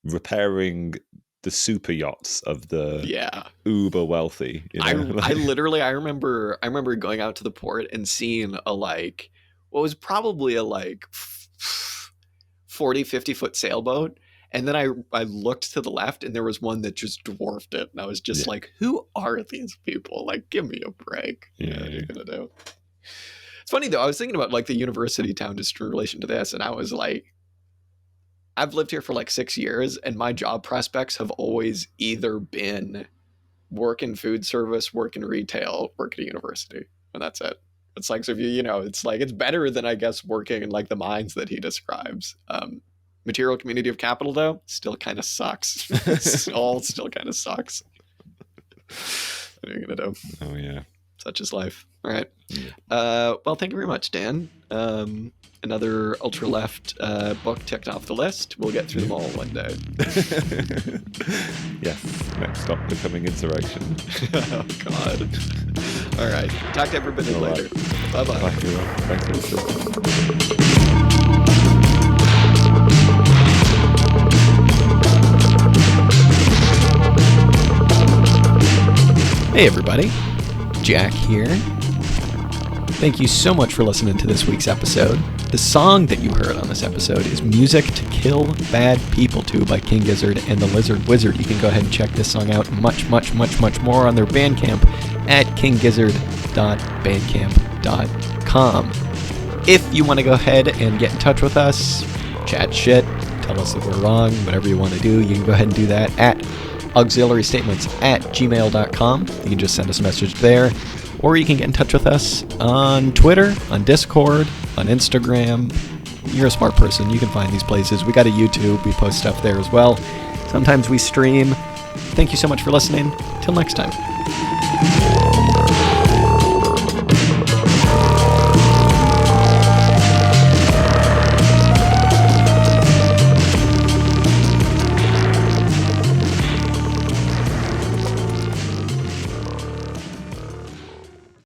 repairing the super yachts of the uber wealthy. I remember going out to the port and seeing what was probably a 40-50 foot sailboat, and then I looked to the left and there was one that just dwarfed it, and I was just like, who are these people? Like, give me a break. What are you gonna do? It's funny though, I was thinking about like the university town just in relation to this, and I was like, I've lived here for like 6 years, and my job prospects have always either been work in food service, work in retail, work at a university, and that's it. It's like, so if it's like, it's better than I guess working in like the mines that he describes. Material community of capital though still kind of sucks. All still kind of sucks. What are you gonna do? Oh yeah, such is life. All right. Well, thank you very much, Dan. Another ultra left book ticked off the list. We'll get through them all one day. Yes. Next stop, the coming insurrection. Oh God. All right. Talk to everybody later. Right. Bye-bye. Bye, everyone. Thanks for listening. Hey everybody, Jack here. Thank you so much for listening to this week's episode. The song that you heard on this episode is Music to Kill Bad People To by King Gizzard and the Lizard Wizard. You can go ahead and check this song out much more on their Bandcamp at kinggizzard.bandcamp.com. If you want to go ahead and get in touch with us, chat shit, tell us that we're wrong, whatever you want to do, you can go ahead and do that at auxiliarystatements@gmail.com. You can just send us a message there, or you can get in touch with us on Twitter, on Discord, on Instagram. You're a smart person, you can find these places. We got a YouTube, we post stuff there as well. Sometimes we stream. Thank you so much for listening. Till next time.